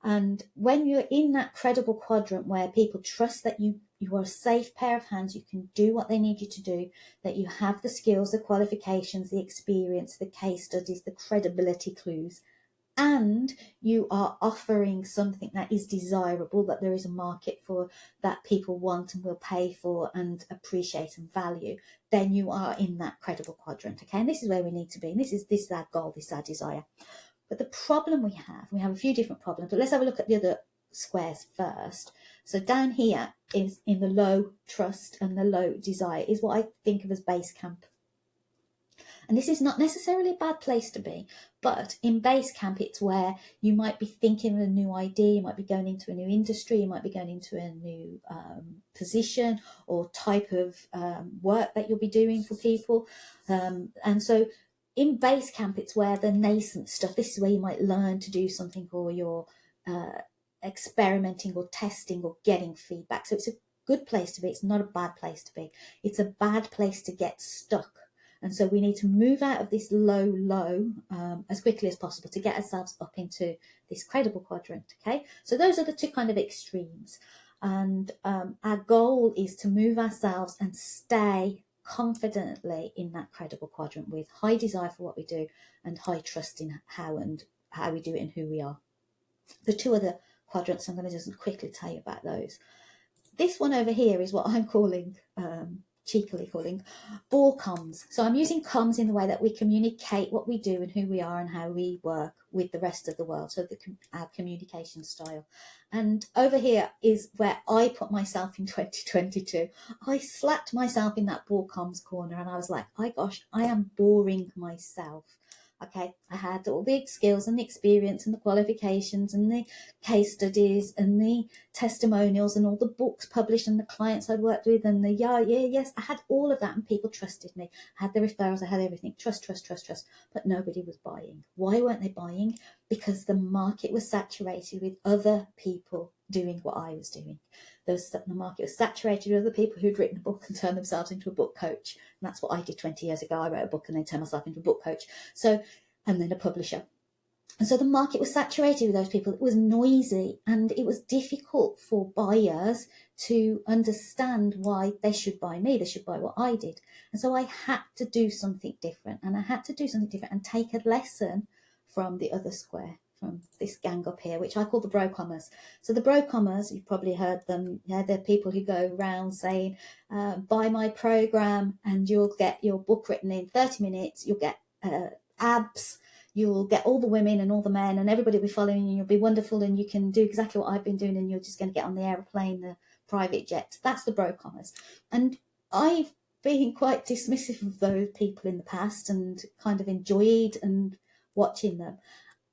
And when you're in that credible quadrant where people trust that you are a safe pair of hands, you can do what they need you to do, that you have the skills, the qualifications, the experience, the case studies, the credibility clues, and you are offering something that is desirable, that there is a market for, that people want and will pay for and appreciate and value, then you are in that credible quadrant, okay? And this is where we need to be. And this is our goal, this is our desire. But the problem we have a few different problems, but let's have a look at the other squares first. So down here is in the low trust and the low desire is what I think of as base camp. And this is not necessarily a bad place to be, but in base camp, it's where you might be thinking of a new idea, you might be going into a new industry, you might be going into a new position or type of work that you'll be doing for people. And so in base camp, it's where the nascent stuff, this is where you might learn to do something, or you're experimenting or testing or getting feedback. So it's a good place to be. It's not a bad place to be. It's a bad place to get stuck. And so we need to move out of this low as quickly as possible to get ourselves up into this credible quadrant. Okay, so those are the two kind of extremes. And our goal is to move ourselves and stay confidently in that credible quadrant with high desire for what we do and high trust in how we do it and who we are. The two other quadrants, I'm going to just quickly tell you about those. This one over here is what I'm calling, cheekily calling, ball comms. So I'm using comms in the way that we communicate what we do and who we are and how we work with the rest of the world. So our communication style. And over here is where I put myself in 2022. I slapped myself in that ball comms corner and I was like, oh gosh, I am boring myself. Okay, I had all the skills and the experience and the qualifications and the case studies and the testimonials and all the books published and the clients I'd worked with and the yes, I had all of that and people trusted me. I had the referrals, I had everything. Trust. But nobody was buying. Why weren't they buying? Because the market was saturated with other people doing what I was doing. The market was saturated with other people who'd written a book and turned themselves into a book coach. And that's what I did 20 years ago. I wrote a book and then turned myself into a book coach. So, and then a publisher. And so the market was saturated with those people. It was noisy and it was difficult for buyers to understand why they should buy me. They should buy what I did. And so I had to do something different. And I had to do something different and take a lesson from the other square, from this gang up here, which I call the bro-comers. So the bro-comers, you've probably heard them. Yeah, they're people who go around saying, buy my program and you'll get your book written in 30 minutes. You'll get abs. You'll get all the women and all the men and everybody will be following you. You'll be wonderful and you can do exactly what I've been doing and you're just going to get on the aeroplane, the private jet. That's the bro-comers. And I've been quite dismissive of those people in the past and kind of enjoyed and watching them.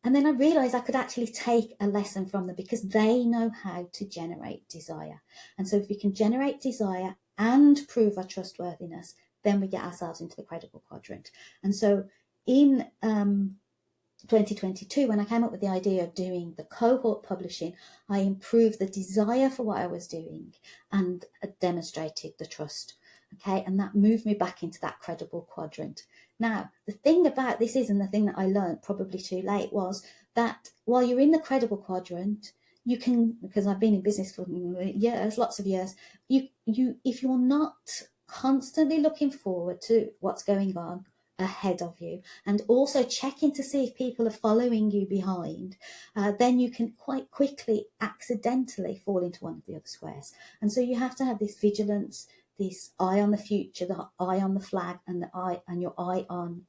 And then I realised I could actually take a lesson from them because they know how to generate desire. And so if we can generate desire and prove our trustworthiness, then we get ourselves into the credible quadrant. And so in 2022, when I came up with the idea of doing the cohort publishing, I improved the desire for what I was doing and demonstrated the trust. Okay, and that moved me back into that credible quadrant. Now, the thing about this is, and the thing that I learned probably too late, was that while you're in the credible quadrant, you can, because I've been in business for years, lots of years, you if you're not constantly looking forward to what's going on ahead of you and also checking to see if people are following you behind, then you can quite quickly accidentally fall into one of the other squares. And so you have to have this vigilance, this eye on the future, the eye on the flag, and your eye on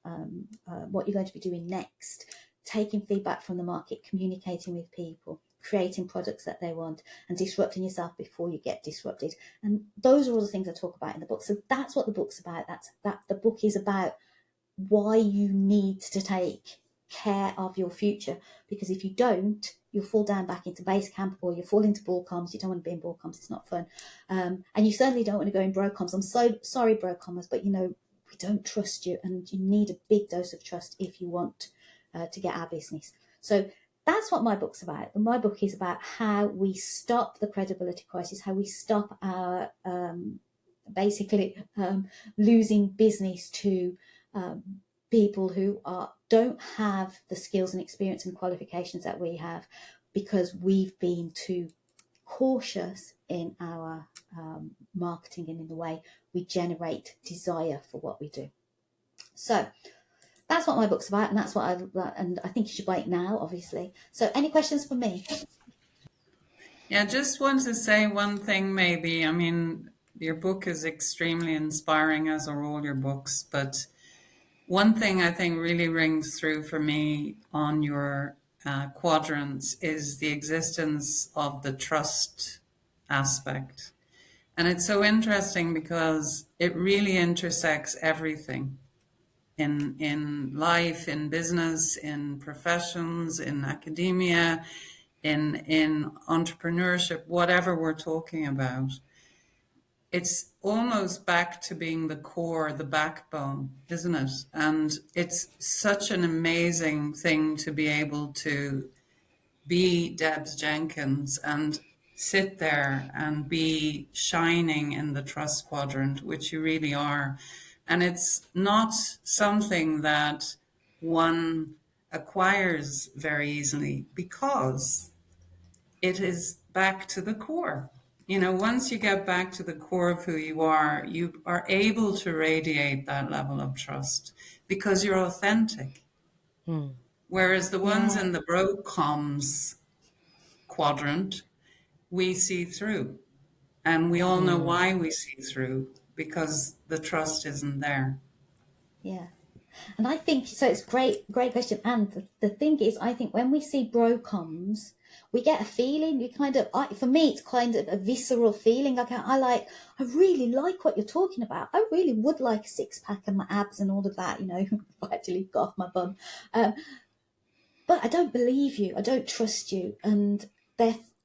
what you're going to be doing next, taking feedback from the market, communicating with people, creating products that they want, and disrupting yourself before you get disrupted. And those are all the things I talk about in the book. So that's what the book's about. That the book is about why you need to take care of your future, because if you don't, you'll fall down back into base camp or you'll fall into ball comms. You don't want to be in ball comms, it's not fun. And you certainly don't want to go in bro comms. I'm so sorry, bro comms, but we don't trust you and you need a big dose of trust if you want to get our business. So that's what my book's about. And my book is about how we stop the credibility crisis, how we stop our losing business to people who don't have the skills and experience and qualifications that we have because we've been too cautious in our marketing and in the way we generate desire for what we do. So that's what my book's about, and that's what I think you should buy it now, obviously. So any questions for me? Yeah, just want to say one thing maybe. I mean, your book is extremely inspiring, as are all your books, but one thing I think really rings through for me on your quadrants is the existence of the trust aspect. And it's so interesting because it really intersects everything in life, in business, in professions, in academia, in entrepreneurship, whatever we're talking about. It's almost back to being the core, the backbone, isn't it? And it's such an amazing thing to be able to be Debs Jenkins and sit there and be shining in the trust quadrant, which you really are. And it's not something that one acquires very easily because it is back to the core. You know, once you get back to the core of who you are able to radiate that level of trust because you're authentic. Whereas the ones Yeah. in the broke comms quadrant, we see through. And we all know why we see through, because the trust isn't there. Yeah. And I think, so it's great question. And the thing is, I think when we see brocoms, we get a feeling, we kind of, for me, it's kind of a visceral feeling. I really like what you're talking about. I really would like a six pack and my abs and all of that, you know, if I actually got off my bum. But I don't believe you. I don't trust you. And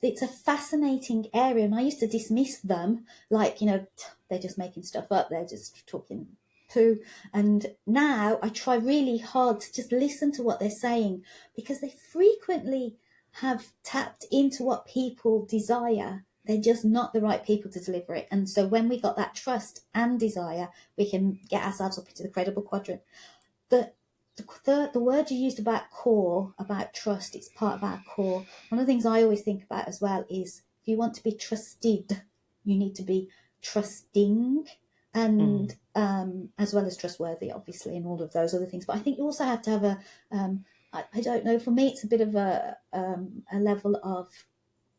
it's a fascinating area. And I used to dismiss them like, you know, they're just making stuff up. They're just talking poo. And now I try really hard to just listen to what they're saying, because they frequently have tapped into what people desire. They're just not the right people to deliver it. And so when we got that trust and desire, we can get ourselves up into the credible quadrant. The word you used about core, about trust, it's part of our core. One of the things I always think about as well is, if you want to be trusted, you need to be trusting, and as well as trustworthy, obviously, and all of those other things. But I think you also have to have a, I don't know, for me, it's a bit of a level of,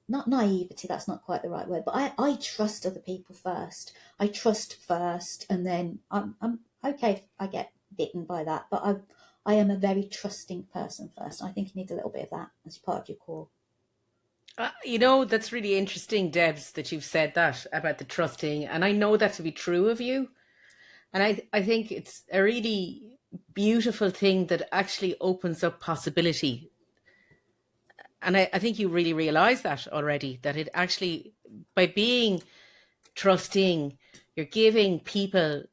not naivety, that's not quite the right word, but I trust other people first. I trust first, and then I'm okay if I get bitten by that, but I am a very trusting person first. I think you need a little bit of that as part of your core. You know, that's really interesting, Debs, that you've said that about the trusting. And I know that to be true of you. And I think it's a really beautiful thing that actually opens up possibility. And I think you really realize that already, that it actually, by being trusting, you're giving people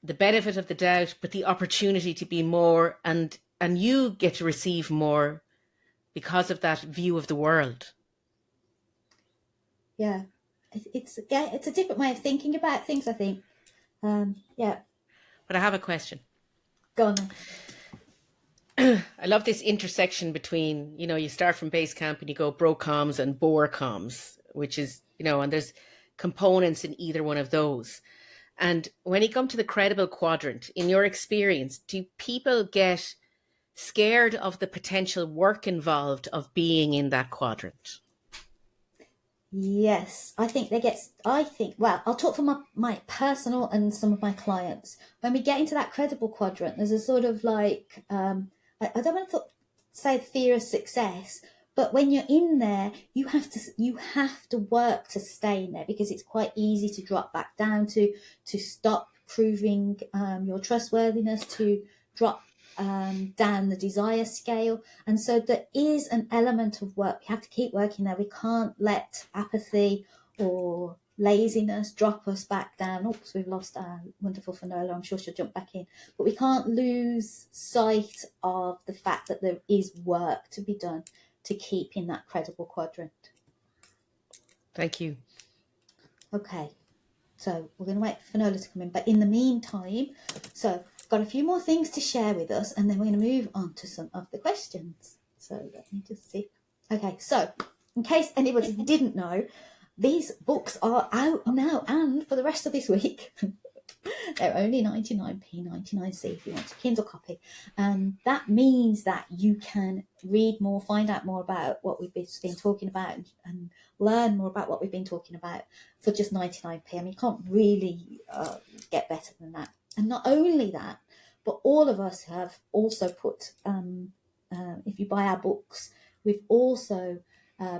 the benefit of the doubt, but the opportunity to be more, and you get to receive more because of that view of the world. Yeah, it's a different way of thinking about things, I think. Yeah. But I have a question. Go on then. I love this intersection between, you know, you start from base camp and you go bro comms and bore comms, which is, you know, and there's components in either one of those. And when you come to the credible quadrant, in your experience, do people get scared of the potential work involved of being in that quadrant? Yes, well, I'll talk for my personal and some of my clients. When we get into that credible quadrant, there's a sort of like, I don't want to say the fear of success, but when you're in there, you have to work to stay in there, because it's quite easy to drop back down, to stop proving your trustworthiness, to drop down the desire scale. And so there is an element of work. We have to keep working there. We can't let apathy or laziness drop us back down. Oops, we've lost our wonderful Finola. I'm sure she'll jump back in. But we can't lose sight of the fact that there is work to be done to keep in that credible quadrant. Thank you. Okay, so we're going to wait for Finola to come in. But in the meantime, so got a few more things to share with us, and then we're going to move on to some of the questions. So let me just see. Okay, so in case anybody didn't know, these books are out now and for the rest of this week. They're only 99p, 99c if you want a Kindle copy. And that means that you can read more, find out more about what we've been talking about, and learn more about what we've been talking about for just 99p. I mean, you can't really get better than that. And not only that, but all of us have also put, if you buy our books, we've also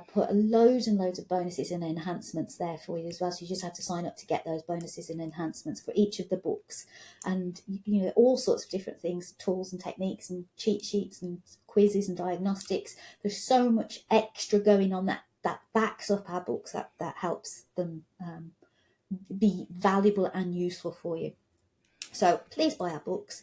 put loads and loads of bonuses and enhancements there for you as well. So you just have to sign up to get those bonuses and enhancements for each of the books. And, you know, all sorts of different things, tools and techniques and cheat sheets and quizzes and diagnostics. There's so much extra going on that backs up our books, that helps them be valuable and useful for you. So please buy our books.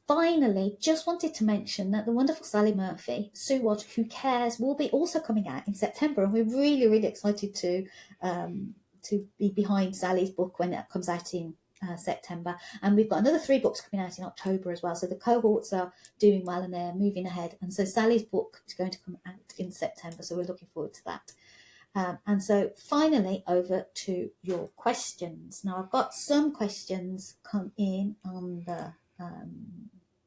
finally, just wanted to mention that the wonderful Sally Murphy, Sue What, Who Cares, will be also coming out in September, and we're really, really excited to be behind Sally's book when it comes out in September. And we've got another 3 books coming out in October as well. So the cohorts are doing well and they're moving ahead. And so Sally's book is going to come out in September. So we're looking forward to that. And so finally, over to your questions. Now, I've got some questions come in on the,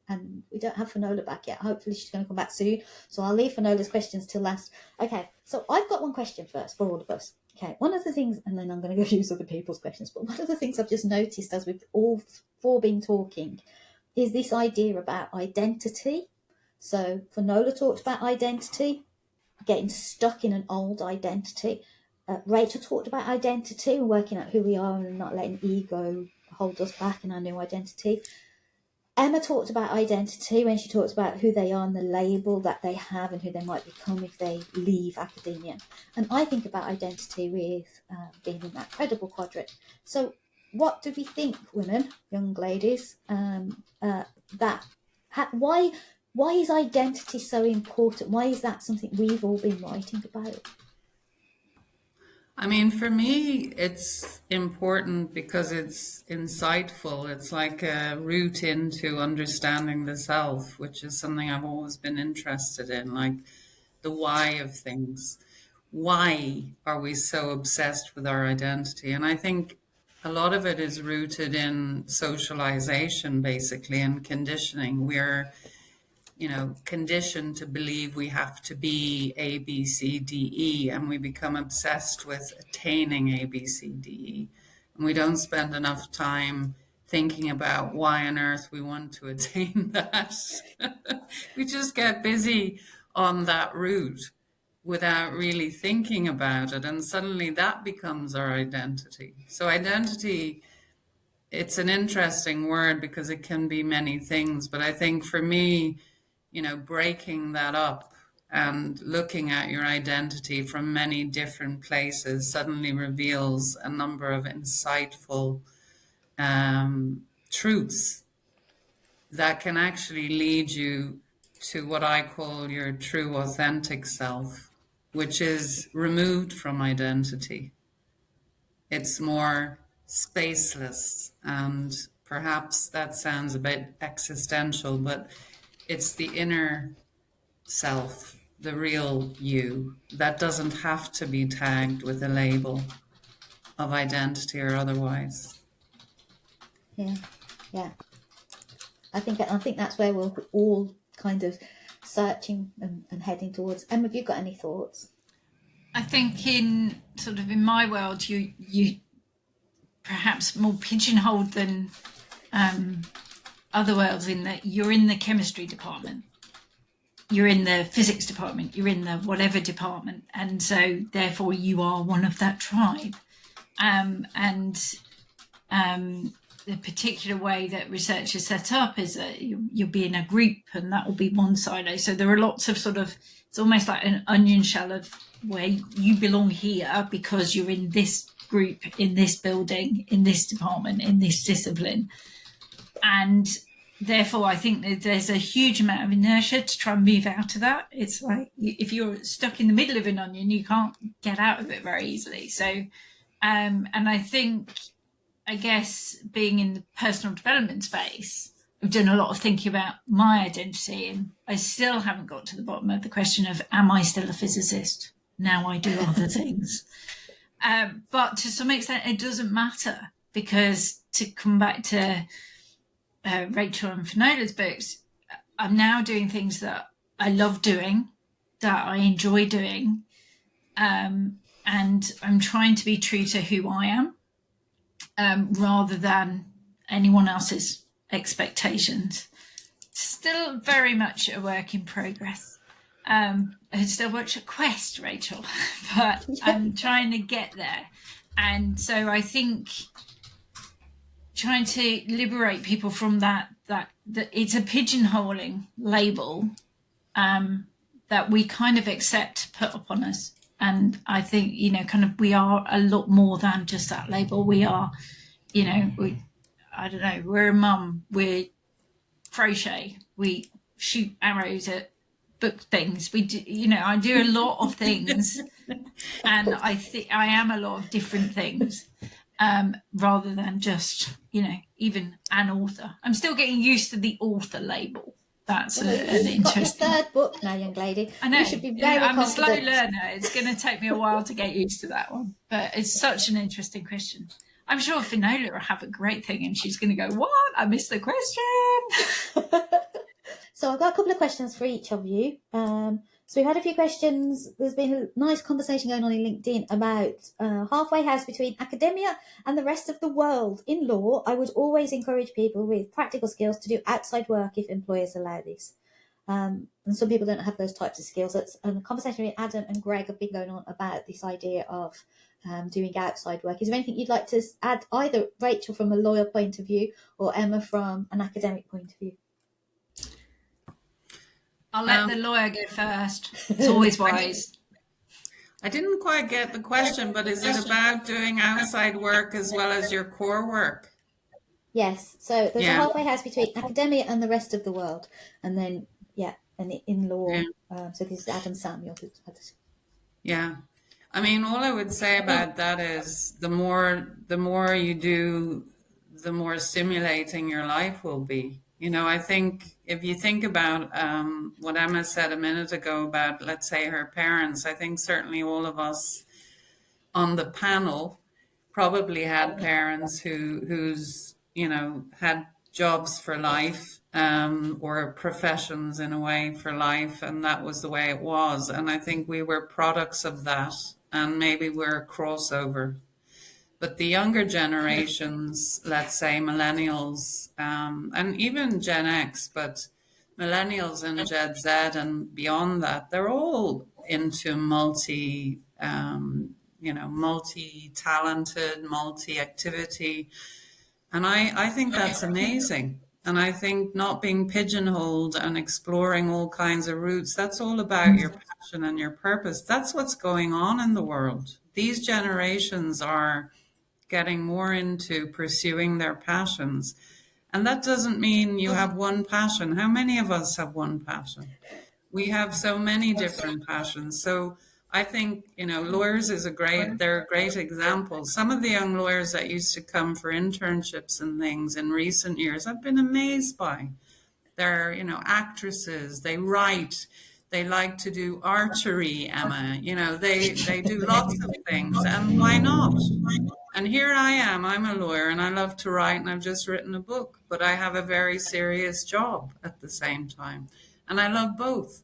and we don't have Finola back yet. Hopefully she's going to come back soon. So I'll leave Finola's questions till last. Okay, so I've got one question first for all of us. Okay, one of the things, and then I'm going to go use other people's questions, but one of the things I've just noticed as we've all 4 been talking is this idea about identity. So Finola talked about identity, getting stuck in an old identity. Rachel talked about identity and working out who we are and not letting ego hold us back in our new identity. Emma talked about identity when she talks about who they are and the label that they have and who they might become if they leave academia. And I think about identity with being in that credible quadrant. So what do we think, women, young ladies, why is identity so important? Why is that something we've all been writing about? I mean, for me, it's important because it's insightful. It's like a route into understanding the self, which is something I've always been interested in, like the why of things. Why are we so obsessed with our identity? And I think a lot of it is rooted in socialization, basically, and conditioning. We're conditioned to believe we have to be A, B, C, D, E, and we become obsessed with attaining A, B, C, D, E. And we don't spend enough time thinking about why on earth we want to attain that. We just get busy on that route without really thinking about it. And suddenly that becomes our identity. So identity, it's an interesting word because it can be many things. But I think for me, breaking that up and looking at your identity from many different places suddenly reveals a number of insightful truths that can actually lead you to what I call your true authentic self, which is removed from identity. It's more spaceless, and perhaps that sounds a bit existential, but it's the inner self, the real you, that doesn't have to be tagged with a label of identity or otherwise. Yeah. I think that's where we're all kind of searching and heading towards. Emma, have you got any thoughts? I think in my world, you perhaps more pigeonholed than other worlds, in that you're in the chemistry department, you're in the physics department, you're in the whatever department, and so therefore you are one of that tribe. The particular way that research is set up is that you'll be in a group, and that will be one silo. So there are lots of it's almost like an onion shell of where you belong here because you're in this group, in this building, in this department, in this discipline. And therefore, I think that there's a huge amount of inertia to try and move out of that. It's like if you're stuck in the middle of an onion, you can't get out of it very easily. So, and I guess being in the personal development space, I've done a lot of thinking about my identity, and I still haven't got to the bottom of the question of, am I still a physicist? Now I do other things. But to some extent, it doesn't matter, because to come back to Rachel and Finola's books, I'm now doing things that I love doing, that I enjoy doing, and I'm trying to be true to who I am, rather than anyone else's expectations. Still very much a work in progress. It's still much a quest, Rachel, but I'm trying to get there. And so I think trying to liberate people from that it's a pigeonholing label that we kind of accept put upon us. And I think, we are a lot more than just that label. We are, I don't know, we're a mum, we're crochet. We shoot arrows at book things. We do, I do a lot of things, and I think I am a lot of different things, rather than just, even an author. I'm still getting used to the author label. That's an You've got your interesting. third book now, young lady. I know. You should be very I'm confident. a slow learner. It's going to take me a while to get used to that one, but it's such an interesting question. I'm sure Finola will have a great thing, and she's going to go, "What? I missed the question." So I've got a couple of questions for each of you. So we've had a few questions. There's been a nice conversation going on in LinkedIn about halfway house between academia and the rest of the world. In law, I would always encourage people with practical skills to do outside work if employers allow this. And some people don't have those types of skills. And the conversation with Adam and Greg have been going on about this idea of doing outside work. Is there anything you'd like to add, either Rachel from a lawyer point of view or Emma from an academic point of view? I'll let the lawyer go first. It's always wise. I didn't quite get the question, but is it about doing outside work as well as your core work? Yes. So there's a halfway house between academia and the rest of the world. And then, and in law. So this is Adam Samuel. Yeah. I mean, all I would say about that is the more you do, the more stimulating your life will be. I think if you think about what Emma said a minute ago about, let's say, her parents, I think certainly all of us on the panel probably had parents who's had jobs for life, or professions in a way for life, and that was the way it was. And I think we were products of that, and maybe we're a crossover. But the younger generations, let's say millennials, and even Gen X, but millennials and Gen Z and beyond that, they're all into multi-talented, multi-activity. And I think that's amazing. And I think not being pigeonholed and exploring all kinds of routes, that's all about your passion and your purpose. That's what's going on in the world. These generations are getting more into pursuing their passions. And that doesn't mean you have one passion. How many of us have one passion? We have so many different passions. So I think, lawyers they're a great example. Some of the young lawyers that used to come for internships and things in recent years, I've been amazed by. They're, actresses, they write, they like to do archery, Emma, they do lots of things, and why not? And here I am, I'm a lawyer and I love to write and I've just written a book, but I have a very serious job at the same time. And I love both.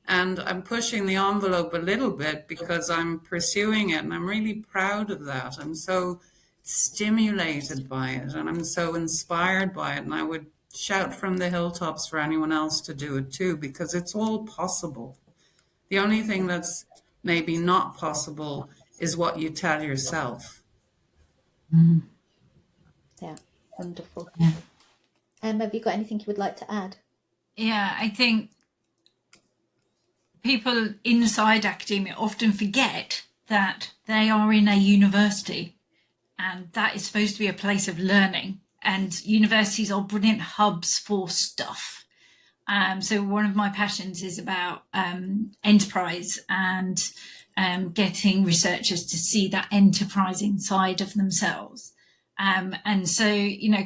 And I'm pushing the envelope a little bit because I'm pursuing it, and I'm really proud of that. I'm so stimulated by it, and I'm so inspired by it. And I would shout from the hilltops for anyone else to do it too, because it's all possible. The only thing that's maybe not possible is what you tell yourself. Yeah, wonderful. Have you got anything you would like to add? Yeah, I think people inside academia often forget that they are in a university, and that is supposed to be a place of learning, and universities are brilliant hubs for stuff. So one of my passions is about enterprise and getting researchers to see that enterprising side of themselves. And so,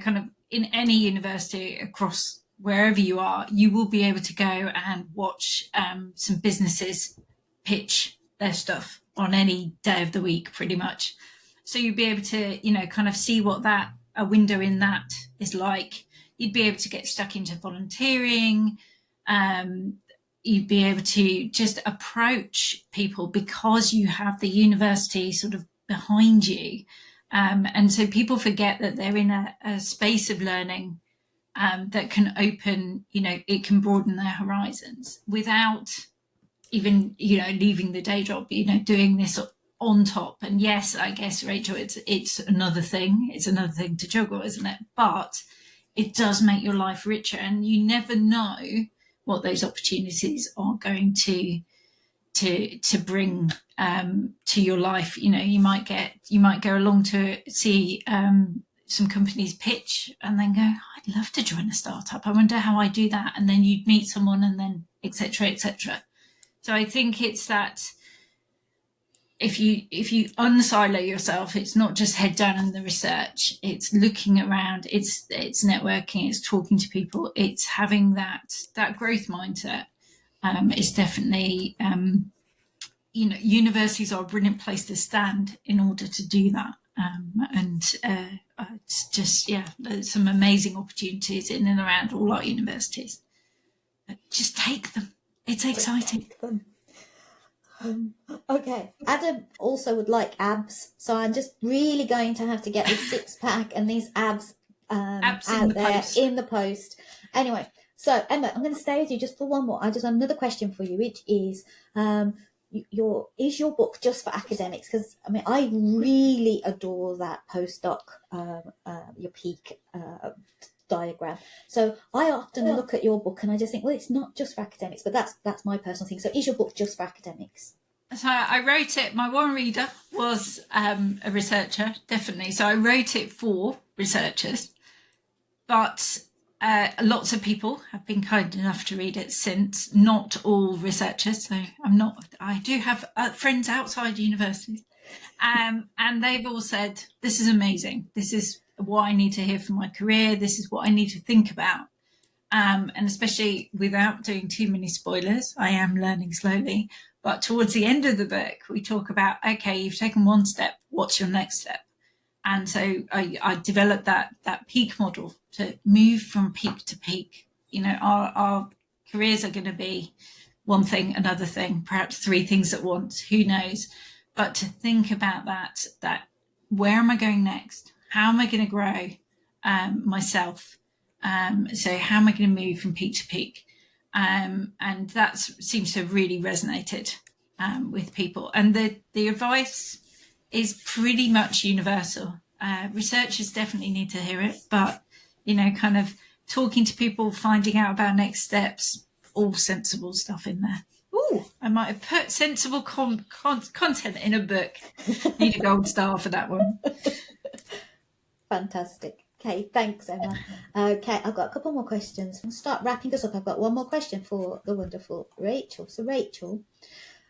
kind of in any university across wherever you are, you will be able to go and watch some businesses pitch their stuff on any day of the week, pretty much. So you'd be able to, kind of see what a window in that is like. You'd be able to get stuck into volunteering. You'd be able to just approach people because you have the university sort of behind you. And so people forget that they're in a space of learning that can open, it can broaden their horizons without even, leaving the day job, doing this on top. And yes, I guess, Rachel, it's another thing. It's another thing to juggle, isn't it? But it does make your life richer, and you never know what those opportunities are going to bring to your life. You might go along to see some companies pitch and then go, I'd love to join a startup. I wonder how I do that. And then you'd meet someone and then et cetera, et cetera. So I think it's that if you unsilo yourself, it's not just head down in the research, it's looking around, it's networking, it's talking to people, it's having that growth mindset. It's definitely, universities are a brilliant place to stand in order to do that. It's just, there's some amazing opportunities in and around all our universities. Just take them. It's exciting. Okay, Adam also would like abs, so I'm just really going to have to get this 6-pack and these abs out there in the post. Anyway, so Emma, I'm going to stay with you just for one more. I just have another question for you, which is, is your book just for academics? Because I mean, I really adore that postdoc, your peak diagram. So I often look at your book and I just think, well, it's not just for academics, but that's my personal thing. So is your book just for academics? So I wrote it, my one reader was a researcher, definitely. So I wrote it for researchers, but lots of people have been kind enough to read it since, not all researchers. So I do have friends outside universities, and they've all said, this is amazing. This is what I need to hear for my career. This is what I need to think about. And especially without doing too many spoilers, I am learning slowly. But towards the end of the book, we talk about, okay, you've taken one step, what's your next step? And so I developed that peak model to move from peak to peak. Our careers are going to be one thing, another thing, perhaps 3 things at once, who knows? But to think about that where am I going next? How am I going to grow myself? So how am I going to move from peak to peak? And that seems to have really resonated with people. And the advice is pretty much universal. Researchers definitely need to hear it, but, kind of talking to people, finding out about next steps, all sensible stuff in there. Ooh, I might have put sensible content in a book. Need a gold star for that one. Fantastic. Okay, thanks, Emma. Okay, I've got a couple more questions. I'll start wrapping us up. I've got one more question for the wonderful Rachel. So, Rachel,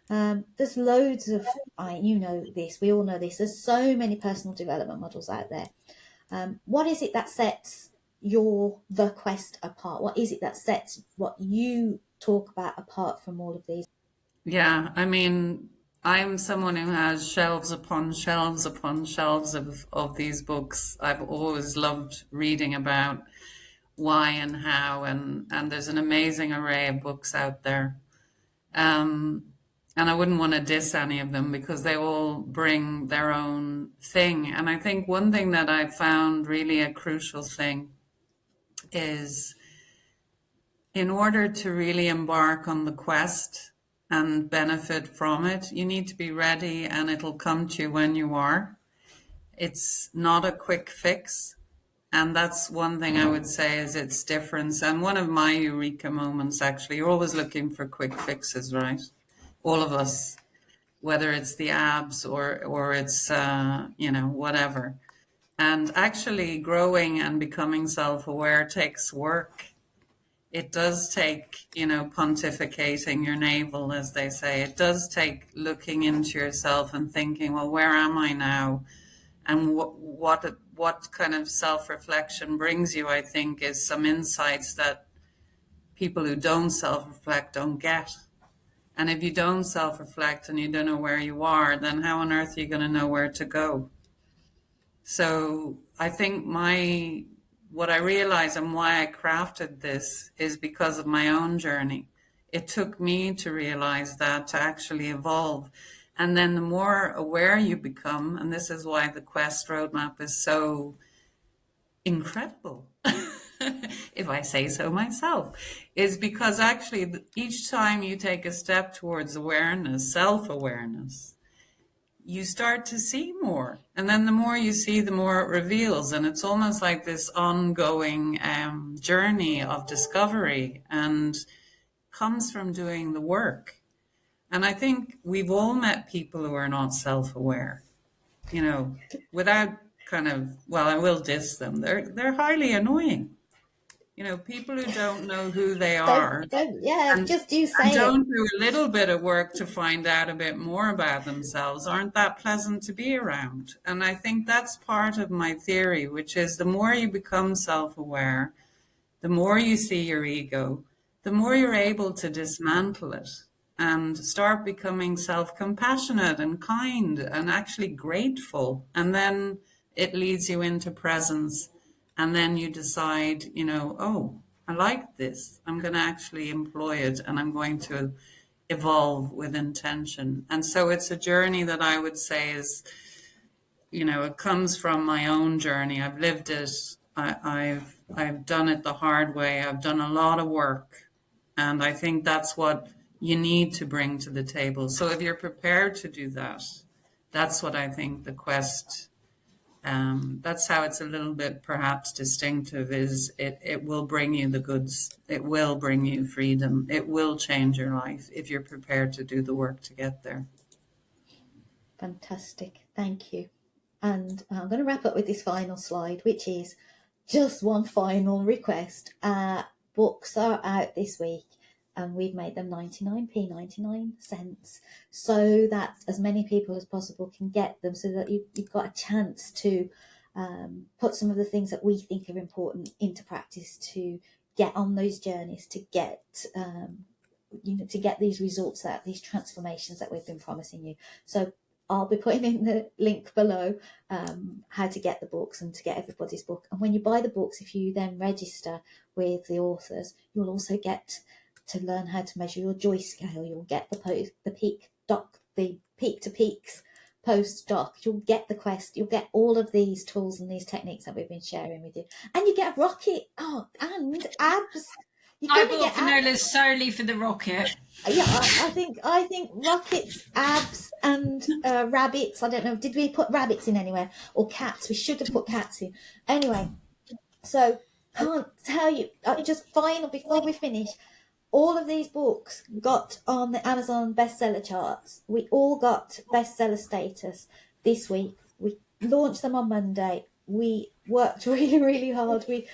there's loads of, this, we all know this, there's so many personal development models out there. What is it that sets the quest apart? What is it that sets what you talk about apart from all of these? Yeah, I mean, I'm someone who has shelves upon shelves upon shelves of these books. I've always loved reading about why and how, and there's an amazing array of books out there. And I wouldn't want to diss any of them because they all bring their own thing. And I think one thing that I found really a crucial thing is, in order to really embark on the quest and benefit from it, you need to be ready, and it'll come to you when you are. It's not a quick fix. And that's one thing I would say is its difference. And one of my eureka moments, actually, you're always looking for quick fixes, right? All of us, whether it's the abs or it's, whatever. And actually growing and becoming self-aware takes work. It does take, pontificating your navel, as they say. It does take looking into yourself and thinking, well, where am I now? And what kind of self-reflection brings you, I think, is some insights that people who don't self-reflect don't get. And if you don't self-reflect and you don't know where you are, then how on earth are you going to know where to go? So I think what I realized and why I crafted this is because of my own journey. It took me to realize that, to actually evolve. And then the more aware you become, and this is why the Quest roadmap is so incredible, if I say so myself, is because actually each time you take a step towards awareness, self-awareness, you start to see more. And then the more you see, the more it reveals. And it's almost like this ongoing journey of discovery, and comes from doing the work. And I think we've all met people who are not self-aware, without kind of, well, I will diss them. They're highly annoying. You know, people who don't know who they are Yeah, and just you and say it. don't do a little bit of work to find out a bit more about themselves aren't that pleasant to be around. And I think that's part of my theory, which is the more you become self-aware, the more you see your ego, the more you're able to dismantle it and start becoming self-compassionate and kind and actually grateful. And then it leads you into presence. And then you decide, you know, oh, I like this. I'm going to actually employ it and I'm going to evolve with intention. And so it's a journey that I would say is, you know, it comes from my own journey. I've lived it. I've done it the hard way. I've done a lot of work, and I think that's what you need to bring to the table. So if you're prepared to do that, that's what I think the quest. That's how it's a little bit perhaps distinctive. Is it will bring you the goods. It will bring you freedom. It will change your life if you're prepared to do the work to get there. Fantastic. Thank you. And I'm going to wrap up with this final slide, which is just one final request. Books are out this week and we've made them 99p, 99 cents, so that as many people as possible can get them, so that you've got a chance to put some of the things that we think are important into practice, to get on those journeys, to get to get these results, that these transformations that we've been promising you. So I'll be putting in the link below how to get the books and to get everybody's book. And when you buy the books, if you then register with the authors, you'll also get to learn how to measure your joy scale. You'll get the peak to peaks post doc. You'll get the quest. You'll get all of these tools and these techniques that we've been sharing with you. And you get a rocket. Oh, and abs. I bought Finola solely for the rocket. Yeah, I think rockets, abs, and rabbits. I don't know. Did we put rabbits in anywhere, or cats? We should have put cats in. Anyway, so can't tell you. Just final before we finish. All of these books got on the Amazon bestseller charts. We all got bestseller status this week. We launched them on Monday. We worked really, really hard. We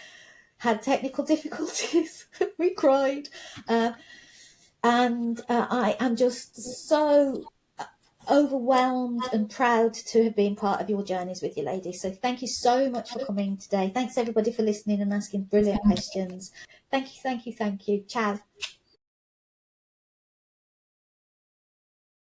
had technical difficulties. We cried. And I am just so overwhelmed and proud to have been part of your journeys with you, ladies. So thank you so much for coming today. Thanks everybody for listening and asking brilliant questions. Thank you. Ciao.